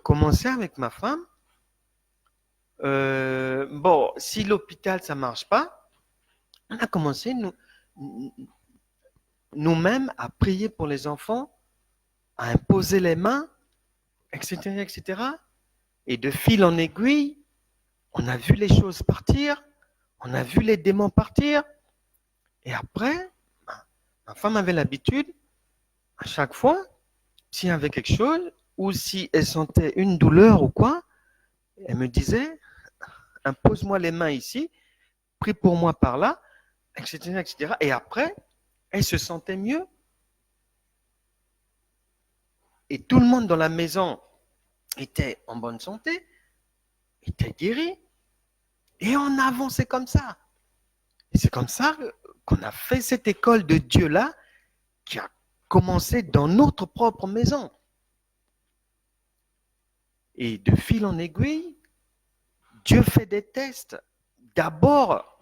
commencé avec ma femme. Bon, si l'hôpital, ça ne marche pas, on a commencé nous-mêmes à prier pour les enfants, à imposer les mains, etc., etc. Et de fil en aiguille, on a vu les choses partir, on a vu les démons partir. Et après, ma femme avait l'habitude, à chaque fois, s'il y avait quelque chose, ou si elle sentait une douleur ou quoi, elle me disait, impose-moi les mains ici, prie pour moi par là, etc., etc. Et après, elle se sentait mieux. Et tout le monde dans la maison était en bonne santé, était guéri. Et on a avancé comme ça. Et c'est comme ça qu'on a fait cette école de Dieu-là qui a commencé dans notre propre maison. Et de fil en aiguille, Dieu fait des tests. D'abord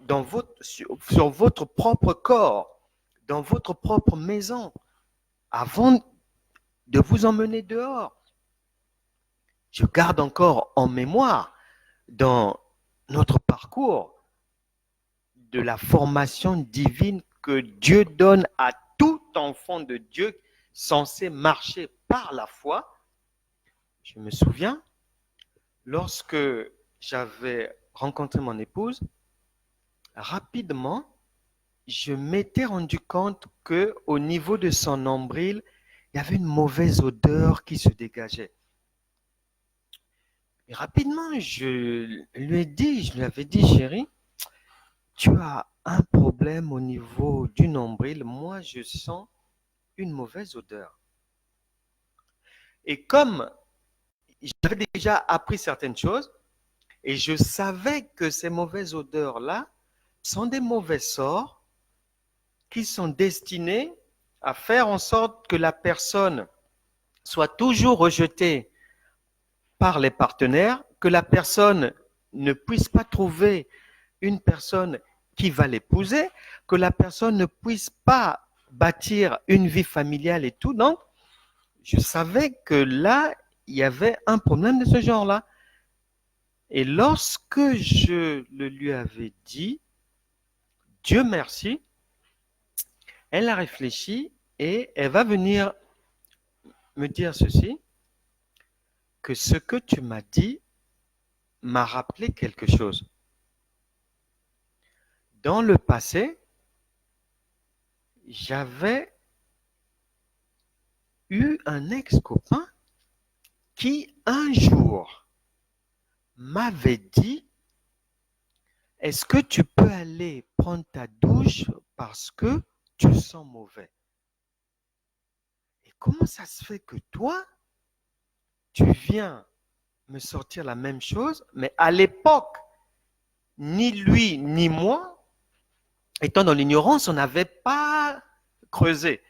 sur votre propre corps, dans votre propre maison, avant de vous emmener dehors. Je garde encore en mémoire dans notre parcours de la formation divine que Dieu donne à tout enfant de Dieu censé marcher par la foi. Je me souviens, lorsque j'avais rencontré mon épouse, rapidement, je m'étais rendu compte qu'au niveau de son nombril, il y avait une mauvaise odeur qui se dégageait. Et rapidement, je lui avais dit, chérie, tu as un problème au niveau du nombril. Moi, je sens une mauvaise odeur. Et comme j'avais déjà appris certaines choses, et je savais que ces mauvaises odeurs-là sont des mauvais sorts qui sont destinés à faire en sorte que la personne soit toujours rejetée par les partenaires, que la personne ne puisse pas trouver une personne qui va l'épouser, que la personne ne puisse pas bâtir une vie familiale et tout. Donc, je savais que là, il y avait un problème de ce genre-là. Et lorsque je le lui avais dit, Dieu merci, elle a réfléchi et elle va venir me dire ceci, que ce que tu m'as dit m'a rappelé quelque chose. Dans le passé, j'avais eu un ex-copain qui un jour m'avait dit, est-ce que tu peux aller prendre ta douche parce que tu sens mauvais? Et comment ça se fait que toi, tu viens me sortir la même chose, mais à l'époque, ni lui ni moi, étant dans l'ignorance, on n'avait pas creusé.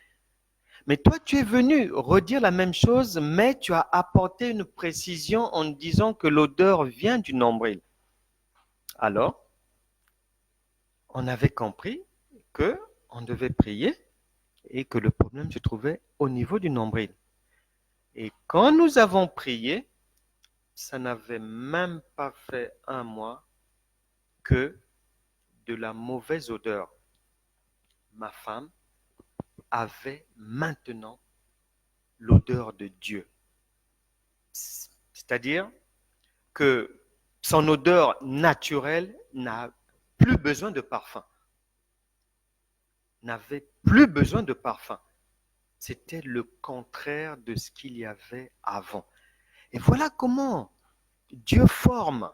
Mais toi, tu es venu redire la même chose, mais tu as apporté une précision en disant que l'odeur vient du nombril. Alors, on avait compris qu'on devait prier et que le problème se trouvait au niveau du nombril. Et quand nous avons prié, ça n'avait même pas fait un mois que de la mauvaise odeur, ma femme avait maintenant l'odeur de Dieu. C'est-à-dire que son odeur naturelle n'a plus besoin de parfum. N'avait plus besoin de parfum. C'était le contraire de ce qu'il y avait avant. Et voilà comment Dieu forme.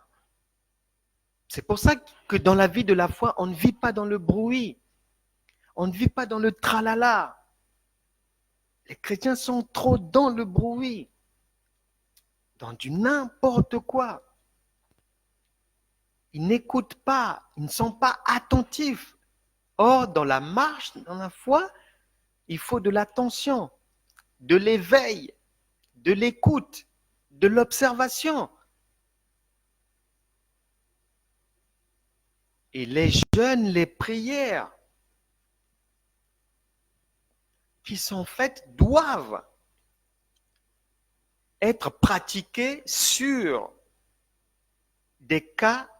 C'est pour ça que dans la vie de la foi, on ne vit pas dans le bruit. On ne vit pas dans le tralala. Les chrétiens sont trop dans le bruit, dans du n'importe quoi. Ils n'écoutent pas, ils ne sont pas attentifs. Or, dans la marche, dans la foi, il faut de l'attention, de l'éveil, de l'écoute, de l'observation. Et les jeûnes, les prières qui sont faites doivent être pratiquées sur des cas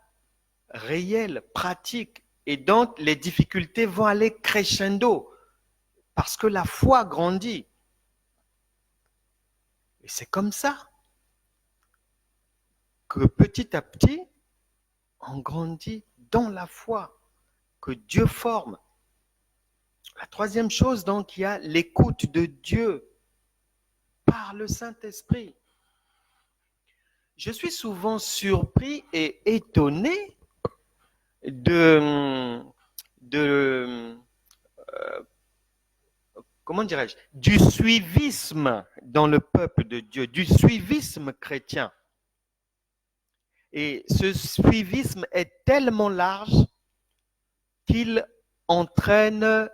réels, pratiques. Et donc, les difficultés vont aller crescendo parce que la foi grandit. Et c'est comme ça que petit à petit, on grandit dans la foi que Dieu forme. La troisième chose, donc, il y a l'écoute de Dieu par le Saint-Esprit. Je suis souvent surpris et étonné comment dirais-je, du suivisme dans le peuple de Dieu, du suivisme chrétien. Et ce suivisme est tellement large qu'il entraîne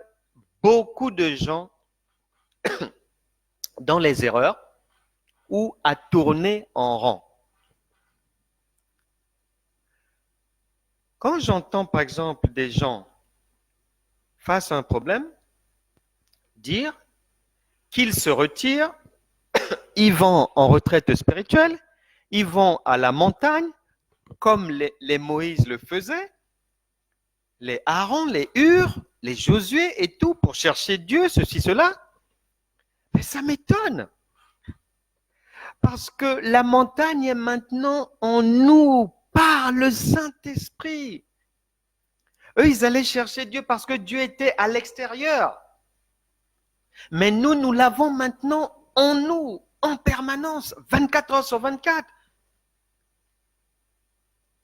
beaucoup de gens dans les erreurs ou à tourner en rond. Quand j'entends par exemple des gens face à un problème dire qu'ils se retirent, ils vont en retraite spirituelle, ils vont à la montagne comme les Moïse le faisaient, les Aaron, les Hur, les Josué et tout pour chercher Dieu, ceci, cela. Mais ça m'étonne. Parce que la montagne est maintenant en nous par le Saint-Esprit. Eux, ils allaient chercher Dieu parce que Dieu était à l'extérieur. Mais nous, nous l'avons maintenant en nous, en permanence, 24 heures sur 24.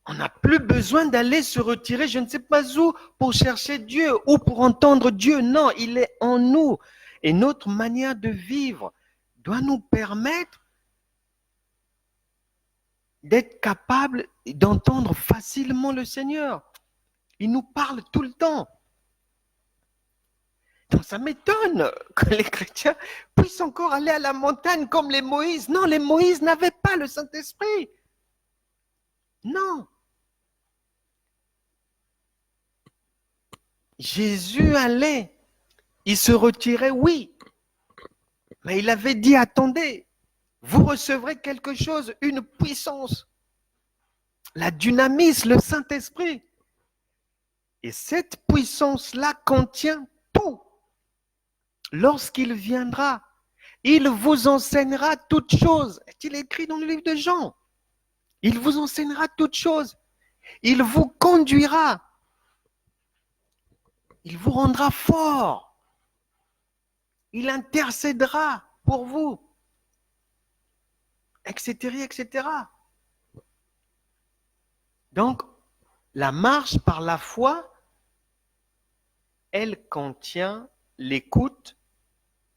On n'a plus besoin d'aller se retirer, je ne sais pas où, pour chercher Dieu ou pour entendre Dieu. Non, il est en nous. Et notre manière de vivre doit nous permettre d'être capable d'entendre facilement le Seigneur. Il nous parle tout le temps. Donc ça m'étonne que les chrétiens puissent encore aller à la montagne comme les Moïse. Non, les Moïse n'avaient pas le Saint-Esprit. Non. Jésus allait, il se retirait, oui. Mais il avait dit, attendez, vous recevrez quelque chose, une puissance, la dynamis, le Saint-Esprit. Et cette puissance-là contient tout. Lorsqu'il viendra, il vous enseignera toutes choses. Est-il écrit dans le livre de Jean? Il vous enseignera toutes choses. Il vous conduira. Il vous rendra fort. Il intercédera pour vous. Etc., etc. Donc, la marche par la foi, elle contient l'écoute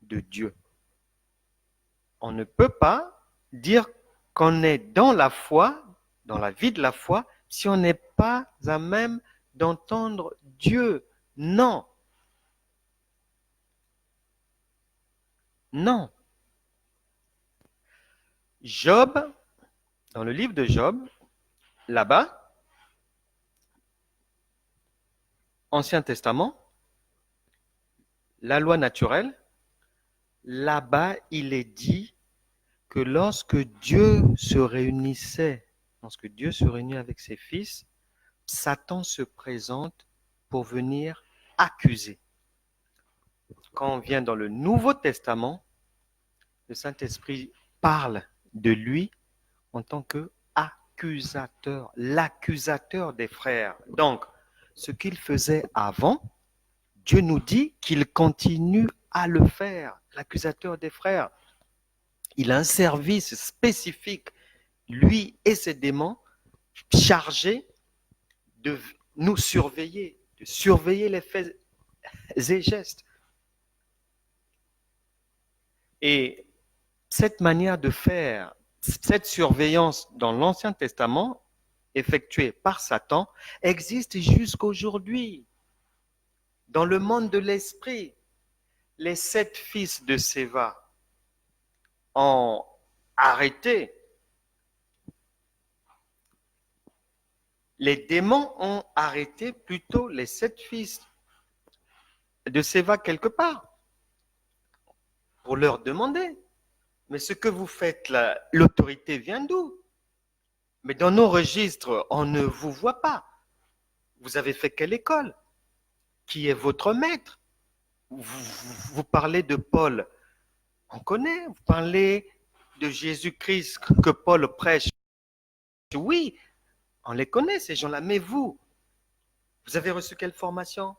de Dieu. On ne peut pas dire qu'on est dans la foi, dans la vie de la foi, si on n'est pas à même d'entendre Dieu. Non. Non. Job, dans le livre de Job, là-bas, Ancien Testament, la loi naturelle, là-bas, il est dit que lorsque Dieu se réunissait, lorsque Dieu se réunit avec ses fils, Satan se présente pour venir accuser. Quand on vient dans le Nouveau Testament, le Saint-Esprit parle de lui en tant qu'accusateur, l'accusateur des frères. Donc, ce qu'il faisait avant, Dieu nous dit qu'il continue à le faire, l'accusateur des frères. Il a un service spécifique, lui et ses démons, chargés de nous surveiller, de surveiller les faits et gestes. Et cette manière de faire, cette surveillance dans l'Ancien Testament, effectuée par Satan, existe jusqu'aujourd'hui. Dans le monde de l'esprit, les 7 fils de Séva ont arrêté. Les démons ont arrêté plutôt les 7 fils de Séva quelque part pour leur demander, mais ce que vous faites là, l'autorité vient d'où? Mais dans nos registres, on ne vous voit pas. Vous avez fait quelle école? Qui est votre maître? Vous parlez de Paul, on connaît. Vous parlez de Jésus-Christ que Paul prêche. Oui, on les connaît ces gens-là, mais vous avez reçu quelle formation?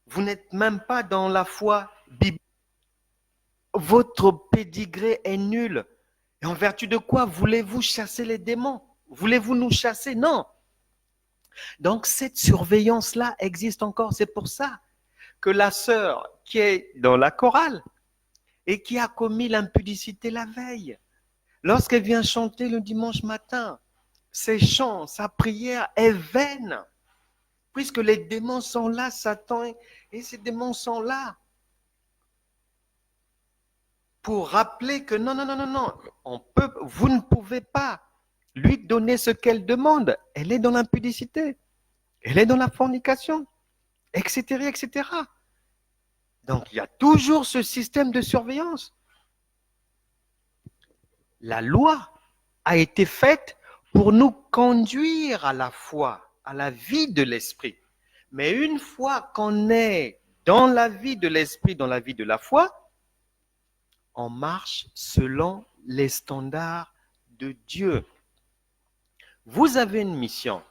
Vous n'êtes même pas dans la foi biblique. Votre pédigré est nul. Et en vertu de quoi voulez-vous chasser les démons? Voulez-vous nous chasser? Non. Donc cette surveillance-là existe encore. C'est pour ça que la sœur qui est dans la chorale et qui a commis l'impudicité la veille, lorsqu'elle vient chanter le dimanche matin, ses chants, sa prière est vaine, puisque les démons sont là, Satan et ces démons sont là pour rappeler que non, vous ne pouvez pas lui donner ce qu'elle demande. Elle est dans l'impudicité, elle est dans la fornication, etc., etc. Donc il y a toujours ce système de surveillance. La loi a été faite pour nous conduire à la foi, à la vie de l'esprit. Mais une fois qu'on est dans la vie de l'esprit, dans la vie de la foi, on marche selon les standards de Dieu. Vous avez une mission.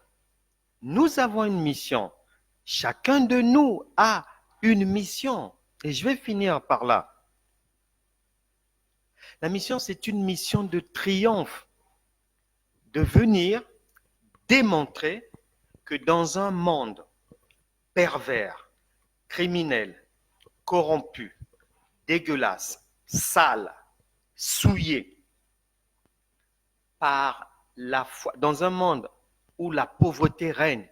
Nous avons une mission. Chacun de nous a une mission. Et je vais finir par là. La mission, c'est une mission de triomphe, de venir démontrer que dans un monde pervers, criminel, corrompu, dégueulasse, sale, souillé, par la foi, dans un monde où la pauvreté règne,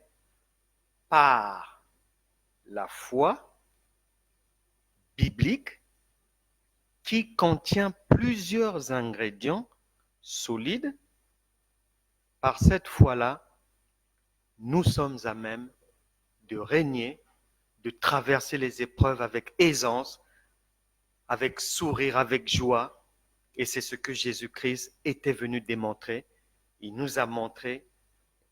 par la foi biblique qui contient plusieurs ingrédients solides, par cette foi-là, nous sommes à même de régner, de traverser les épreuves avec aisance, avec sourire, avec joie. Et c'est ce que Jésus-Christ était venu démontrer. Il nous a montré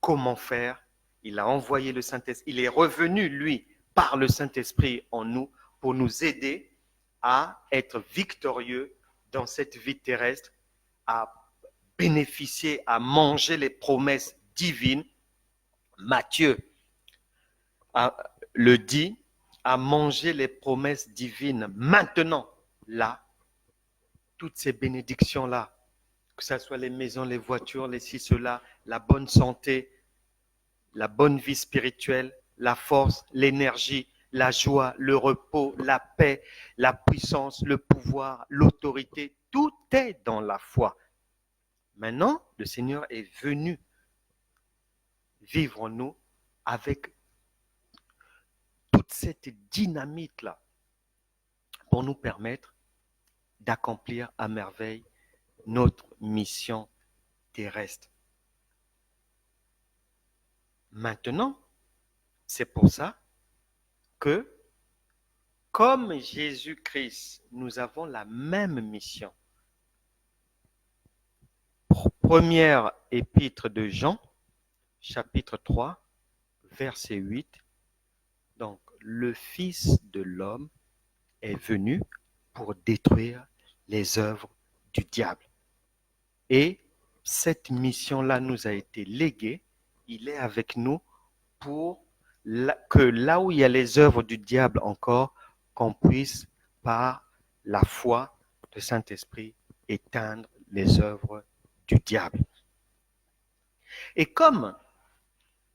comment faire. Il a envoyé le Saint-Esprit. Il est revenu, lui, par le Saint-Esprit en nous, pour nous aider à être victorieux dans cette vie terrestre, à bénéficier, à manger les promesses divines. Matthieu le dit, à manger les promesses divines maintenant, là, toutes ces bénédictions-là, que ce soit les maisons, les voitures, les ci, cela, la bonne santé, la bonne vie spirituelle, la force, l'énergie, la joie, le repos, la paix, la puissance, le pouvoir, l'autorité, tout est dans la foi. Maintenant, le Seigneur est venu vivre en nous avec toute cette dynamite-là pour nous permettre d'accomplir à merveille notre mission terrestre. Maintenant, c'est pour ça que, comme Jésus-Christ, nous avons la même mission. Première épître de Jean, chapitre 3, verset 8. Donc, le Fils de l'homme est venu pour détruire les œuvres du diable. Et cette mission-là nous a été léguée. Il est avec nous pour que là où il y a les œuvres du diable encore, qu'on puisse, par la foi du Saint-Esprit, éteindre les œuvres du diable. Et comme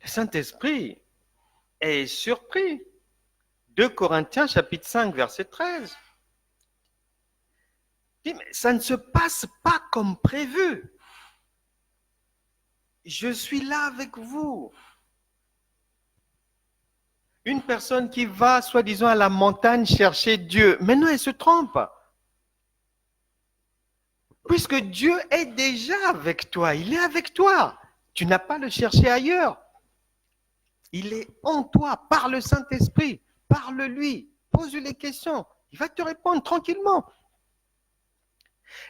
le Saint-Esprit est surpris, 2 Corinthiens chapitre 5 verset 13, dit, mais ça ne se passe pas comme prévu. Je suis là avec vous. Une personne qui va, soi-disant, à la montagne chercher Dieu, maintenant elle se trompe. Puisque Dieu est déjà avec toi, il est avec toi. Tu n'as pas à le chercher ailleurs. Il est en toi, par le Saint-Esprit. Parle-lui, pose-lui les questions. Il va te répondre tranquillement.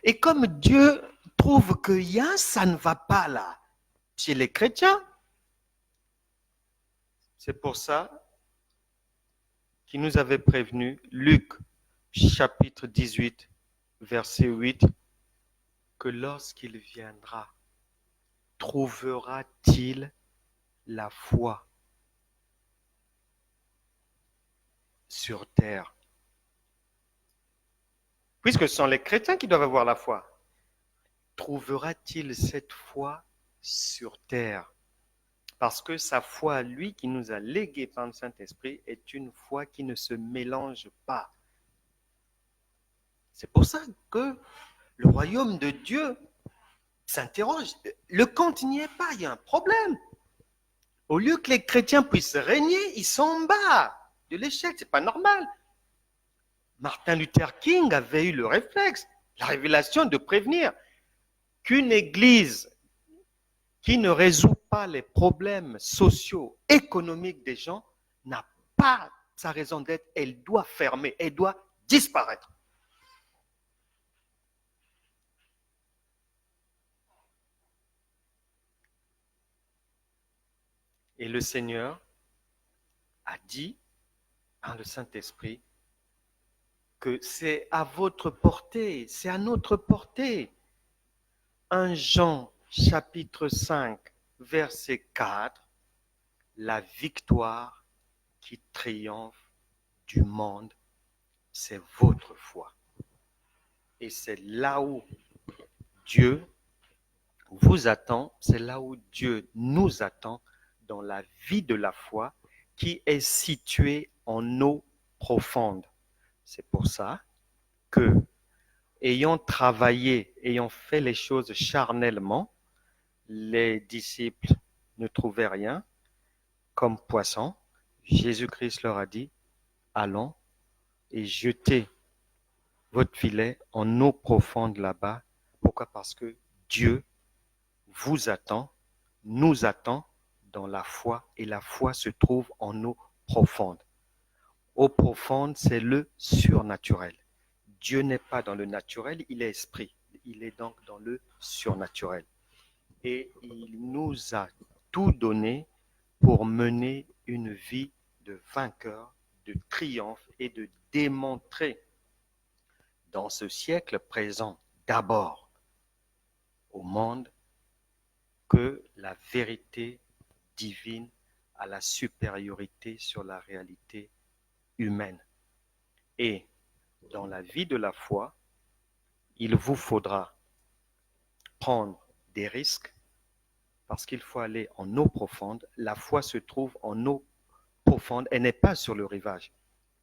Et comme Dieu trouve que ça ne va pas là, chez les chrétiens, c'est pour ça qu'il nous avait prévenu, Luc chapitre 18, verset 8, que lorsqu'il viendra, trouvera-t-il la foi sur terre? Puisque ce sont les chrétiens qui doivent avoir la foi. Trouvera-t-il cette foi sur terre? Parce que sa foi, lui, qui nous a légué par le Saint-Esprit, est une foi qui ne se mélange pas. C'est pour ça que le royaume de Dieu s'interroge. Le compte n'y est pas, il y a un problème. Au lieu que les chrétiens puissent régner, ils sont en bas de l'échec, c'est pas normal. Martin Luther King avait eu le réflexe, la révélation de prévenir qu'une église qui ne résout pas les problèmes sociaux, économiques des gens n'a pas sa raison d'être, elle doit fermer, elle doit disparaître. Et le Seigneur a dit, par le Saint-Esprit, que c'est à votre portée, c'est à notre portée. 1 Jean chapitre 5, verset 4, la victoire qui triomphe du monde, c'est votre foi. Et c'est là où Dieu vous attend, c'est là où Dieu nous attend dans la vie de la foi qui est située en eau profonde. C'est pour ça que, ayant travaillé, ayant fait les choses charnellement, les disciples ne trouvaient rien comme poisson. Jésus-Christ leur a dit, allons et jetez votre filet en eau profonde là-bas. Pourquoi? Parce que Dieu vous attend, nous attend dans la foi, et la foi se trouve en eau profonde. Eau profonde, c'est le surnaturel. Dieu n'est pas dans le naturel, il est esprit. Il est donc dans le surnaturel. Et il nous a tout donné pour mener une vie de vainqueur, de triomphe et de démontrer dans ce siècle présent d'abord au monde que la vérité divine a la supériorité sur la réalité humaine. Et dans la vie de la foi, il vous faudra prendre des risques parce qu'il faut aller en eau profonde. La foi se trouve en eau profonde, elle n'est pas sur le rivage,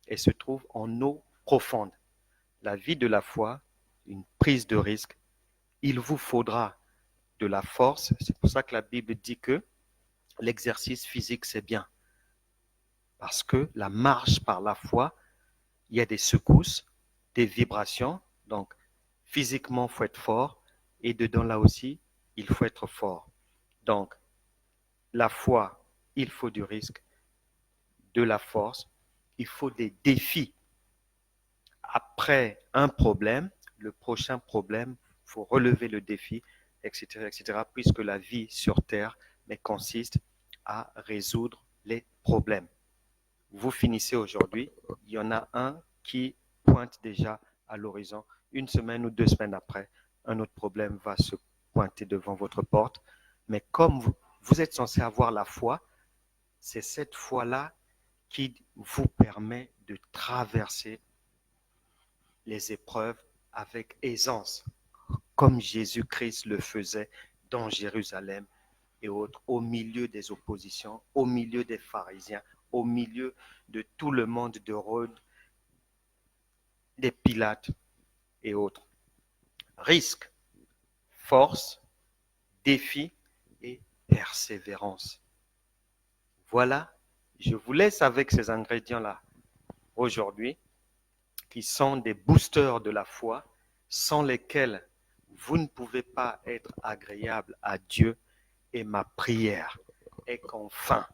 elle se trouve en eau profonde. La vie de la foi, une prise de risque, il vous faudra de la force. C'est pour ça que la Bible dit que l'exercice physique, c'est bien. Parce que la marche par la foi, il y a des secousses, des vibrations. Donc, physiquement, il faut être fort. Et dedans, là aussi, il faut être fort. Donc, la foi, il faut du risque, de la force, il faut des défis. Après un problème, le prochain problème, il faut relever le défi, etc., etc., puisque la vie sur Terre consiste à résoudre les problèmes. Vous finissez aujourd'hui, il y en a un qui pointe déjà à l'horizon. Une semaine ou 2 semaines après, un autre problème va se pointer devant votre porte. Mais comme vous êtes censé avoir la foi, c'est cette foi-là qui vous permet de traverser les épreuves avec aisance, comme Jésus-Christ le faisait dans Jérusalem et autres, au milieu des oppositions, au milieu des pharisiens, au milieu de tout le monde d'Hérode, des Pilates et autres. risque, force, défi et persévérance. Voilà, je vous laisse avec ces ingrédients-là aujourd'hui, qui sont des boosters de la foi, sans lesquels vous ne pouvez pas être agréable à Dieu. Et ma prière est qu'enfin,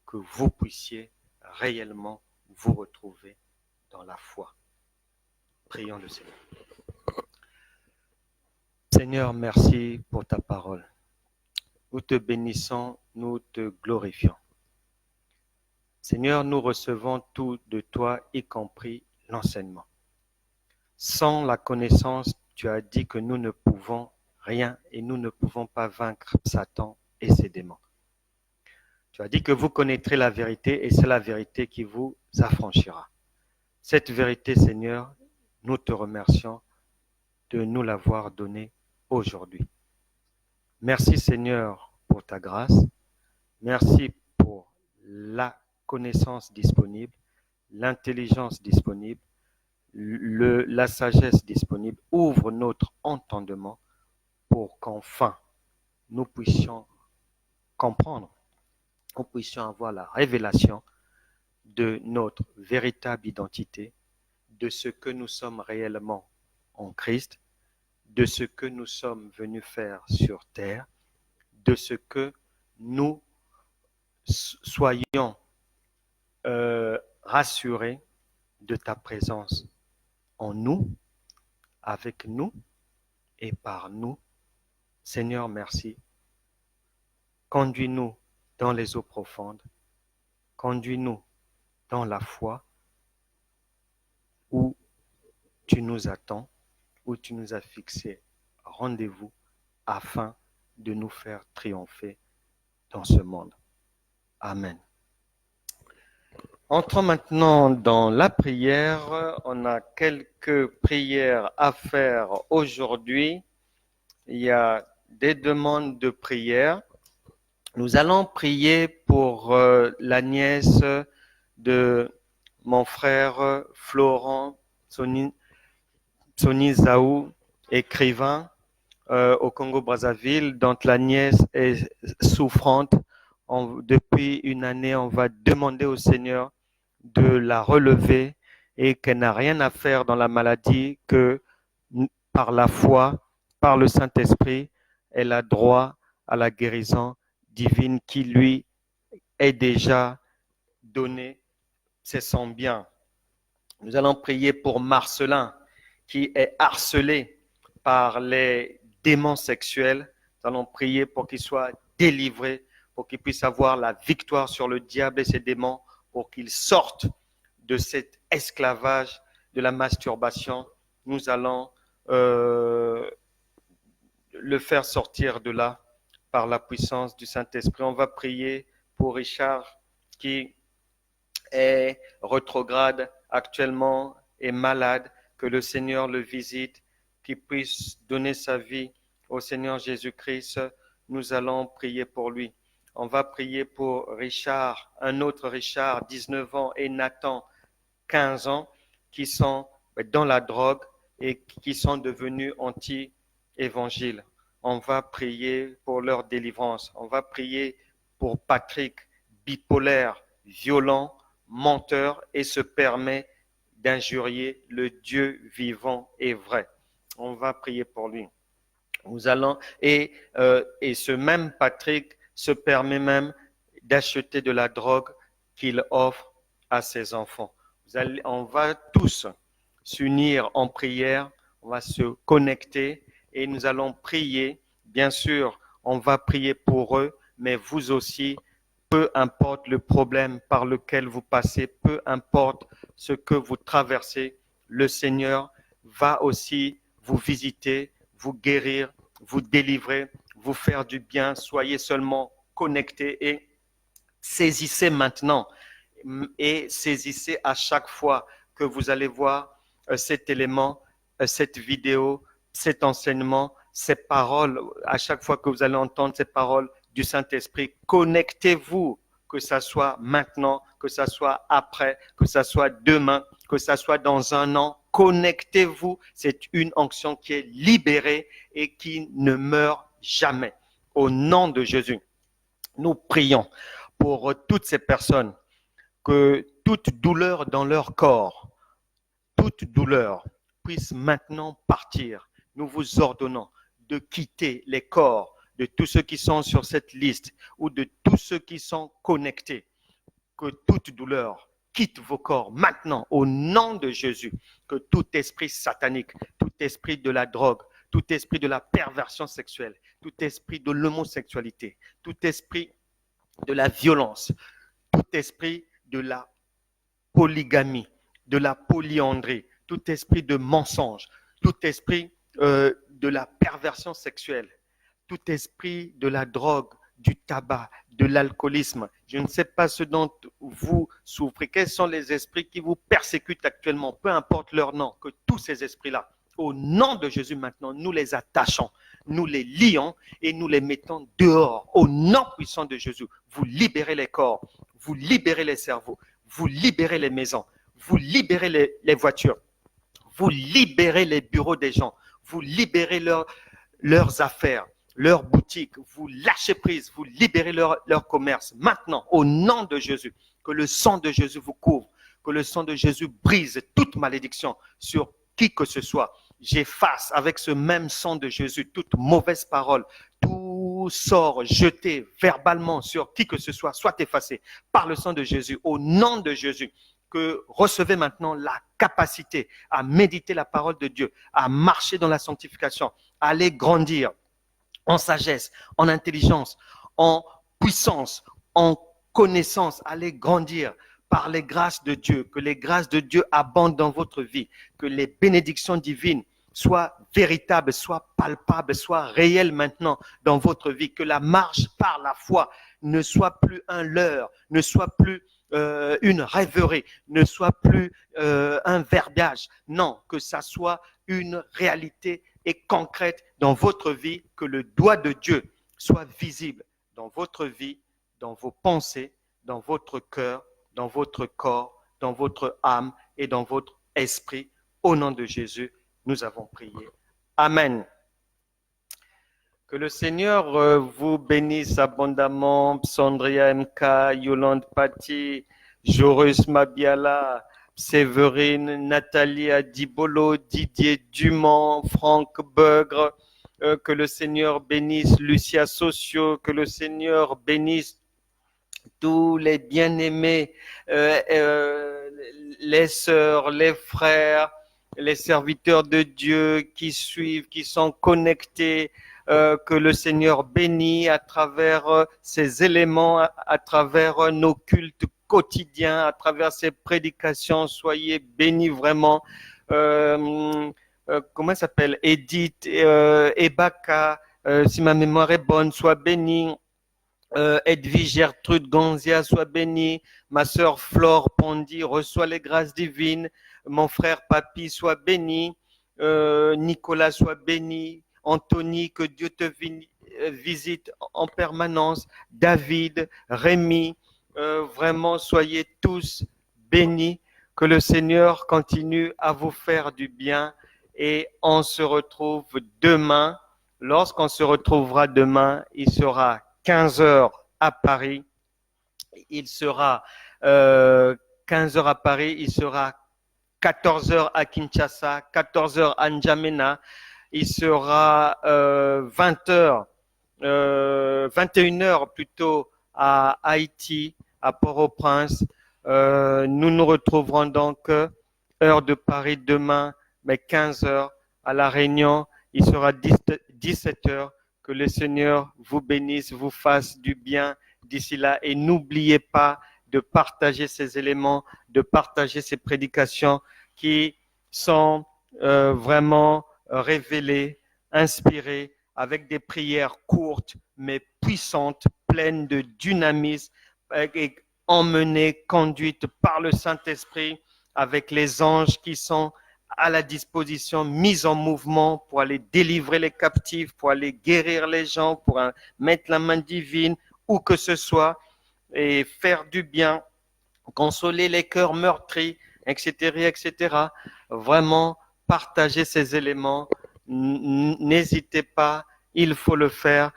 que vous puissiez réellement vous retrouver dans la foi. Prions le Seigneur. Seigneur, merci pour ta parole. Nous te bénissons, nous te glorifions. Seigneur, nous recevons tout de toi, y compris l'enseignement. Sans la connaissance, tu as dit que nous ne pouvons rien et nous ne pouvons pas vaincre Satan et ses démons. Tu as dit que vous connaîtrez la vérité et c'est la vérité qui vous affranchira. Cette vérité, Seigneur, nous te remercions de nous l'avoir donnée aujourd'hui. Merci, Seigneur, pour ta grâce. Merci pour la connaissance disponible, l'intelligence disponible, la sagesse disponible. Ouvre notre entendement pour qu'enfin nous puissions comprendre, nous puissions avoir la révélation de notre véritable identité, de ce que nous sommes réellement en Christ, de ce que nous sommes venus faire sur terre, de ce que nous soyons rassurés de ta présence en nous, avec nous et par nous. Seigneur, merci. Conduis-nous dans les eaux profondes. Conduis-nous dans la foi où tu nous attends, où tu nous as fixé rendez-vous afin de nous faire triompher dans ce monde. Amen. Entrons maintenant dans la prière. On a quelques prières à faire aujourd'hui. Il y a des demandes de prière. Nous allons prier pour la nièce de mon frère Florent Soni Zaou, écrivain au Congo-Brazzaville, dont la nièce est souffrante. Depuis une année, on va demander au Seigneur de la relever et qu'elle n'a rien à faire dans la maladie, que par la foi, par le Saint-Esprit, elle a droit à la guérison divine qui lui est déjà donnée. C'est son bien. Nous allons prier pour Marcelin, qui est harcelé par les démons sexuels. Nous allons prier pour qu'il soit délivré, pour qu'il puisse avoir la victoire sur le diable et ses démons, pour qu'il sorte de cet esclavage de la masturbation. Nous allons le faire sortir de là par la puissance du Saint-Esprit. On va prier pour Richard qui est rétrograde actuellement, est malade, que le Seigneur le visite, qu'il puisse donner sa vie au Seigneur Jésus-Christ. Nous allons prier pour lui. On va prier pour Richard, un autre Richard, 19 ans, et Nathan, 15 ans, qui sont dans la drogue et qui sont devenus anti-évangile. On va prier pour leur délivrance. On va prier pour Patrick, bipolaire, violent, menteur et se permet d'injurier le Dieu vivant et vrai. On va prier pour lui. Nous allons et ce même Patrick se permet même d'acheter de la drogue qu'il offre à ses enfants. On va tous s'unir en prière, on va se connecter et nous allons prier. Bien sûr, on va prier pour eux, mais vous aussi, peu importe le problème par lequel vous passez, peu importe ce que vous traversez, le Seigneur va aussi vous visiter, vous guérir, vous délivrer, vous faire du bien. Soyez seulement connectés et saisissez maintenant et saisissez à chaque fois que vous allez voir cet élément, cette vidéo, cet enseignement, ces paroles. À chaque fois que vous allez entendre ces paroles du Saint-Esprit, connectez-vous, que ça soit maintenant, que ça soit après, que ça soit demain, que ça soit dans un an, connectez-vous. C'est une onction qui est libérée et qui ne meurt jamais. Au nom de Jésus, nous prions pour toutes ces personnes que toute douleur dans leur corps, toute douleur puisse maintenant partir. Nous vous ordonnons de quitter les corps de tous ceux qui sont sur cette liste ou de tous ceux qui sont connectés. Que toute douleur quitte vos corps maintenant au nom de Jésus. Que tout esprit satanique, tout esprit de la drogue, tout esprit de la perversion sexuelle, tout esprit de l'homosexualité, tout esprit de la violence, tout esprit de la polygamie, de la polyandrie, tout esprit de mensonge, tout esprit de la perversion sexuelle, tout esprit de la drogue, du tabac, de l'alcoolisme. Je ne sais pas ce dont vous souffrez. Quels sont les esprits qui vous persécutent actuellement, peu importe leur nom, que tous ces esprits-là, au nom de Jésus maintenant, nous les attachons, nous les lions et nous les mettons dehors. Au nom puissant de Jésus, vous libérez les corps, vous libérez les cerveaux, vous libérez les maisons, vous libérez les voitures, vous libérez les bureaux des gens, vous libérez leurs affaires, leurs boutiques, vous lâchez prise, vous libérez leur commerce. Maintenant, au nom de Jésus, que le sang de Jésus vous couvre, que le sang de Jésus brise toute malédiction sur qui que ce soit. J'efface avec ce même sang de Jésus toute mauvaise parole, tout sort jeté verbalement sur qui que ce soit effacé par le sang de Jésus, au nom de Jésus. Que recevez maintenant la capacité à méditer la parole de Dieu, à marcher dans la sanctification, à aller grandir en sagesse, en intelligence, en puissance, en connaissance, aller grandir par les grâces de Dieu, que les grâces de Dieu abondent dans votre vie, que les bénédictions divines soient véritables, soient palpables, soient réelles maintenant dans votre vie, que la marche par la foi ne soit plus un leurre, ne soit plus une rêverie, ne soit plus un verbiage. Non, que ça soit une réalité et concrète dans votre vie, que le doigt de Dieu soit visible dans votre vie, dans vos pensées, dans votre cœur, dans votre corps, dans votre âme et dans votre esprit. Au nom de Jésus, nous avons prié. Amen. Que le Seigneur vous bénisse abondamment, Sandria MK, Yolande Patti, Joris Mabiala, Séverine, Nathalie Adibolo, Didier Dumont, Franck Beugre. Que le Seigneur bénisse Lucia Socio, que le Seigneur bénisse tous les bien-aimés, les sœurs, les frères, les serviteurs de Dieu qui suivent, qui sont connectés, que le Seigneur bénit à travers ces éléments, à travers nos cultes quotidiens, à travers ces prédications. Soyez bénis vraiment. Comment ça s'appelle? Edith, Ebaka, si ma mémoire est bonne, sois bénie. Edwige Gertrude Gonzia, sois bénie. Ma sœur Flore Pondy, reçois les grâces divines. Mon frère Papy, sois béni. Nicolas, sois béni. Anthony, que Dieu te visite en permanence. David, Rémi, vraiment soyez tous bénis. Que le Seigneur continue à vous faire du bien. Et on se retrouve demain. Lorsqu'on se retrouvera demain, il sera 15 heures à Paris. Il sera 15 heures à Paris. Il sera 14 heures à Kinshasa, 14 heures à N'Djamena. Il sera 20 heures, 21 heures plutôt à Haïti, à Port-au-Prince. Nous nous retrouverons donc heure de Paris demain, mais 15 heures à La Réunion. Il sera 17 heures. Que le Seigneur vous bénisse, vous fasse du bien d'ici là. Et n'oubliez pas de partager ces éléments, de partager ces prédications qui sont vraiment révélées, inspirées, avec des prières courtes mais puissantes, pleines de dynamisme, et emmenées, conduites par le Saint-Esprit, avec les anges qui sont à la disposition, mis en mouvement pour aller délivrer les captifs, pour aller guérir les gens, pour mettre la main divine, où que ce soit, et faire du bien, consoler les cœurs meurtris, etc., etc. Vraiment, partagez ces éléments. N'hésitez pas, il faut le faire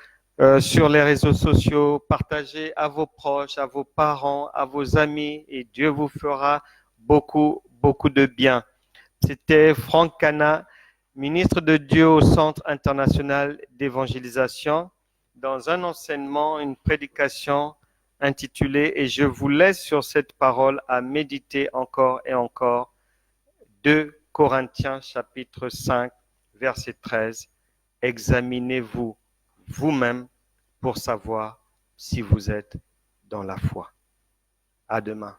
sur les réseaux sociaux. Partagez à vos proches, à vos parents, à vos amis, et Dieu vous fera beaucoup, beaucoup de bien. C'était Franck Cana, ministre de Dieu au Centre international d'évangélisation, dans un enseignement, une prédication intitulée, et je vous laisse sur cette parole à méditer encore et encore, 2 Corinthiens chapitre 5, verset 13. Examinez-vous vous-même pour savoir si vous êtes dans la foi. À demain.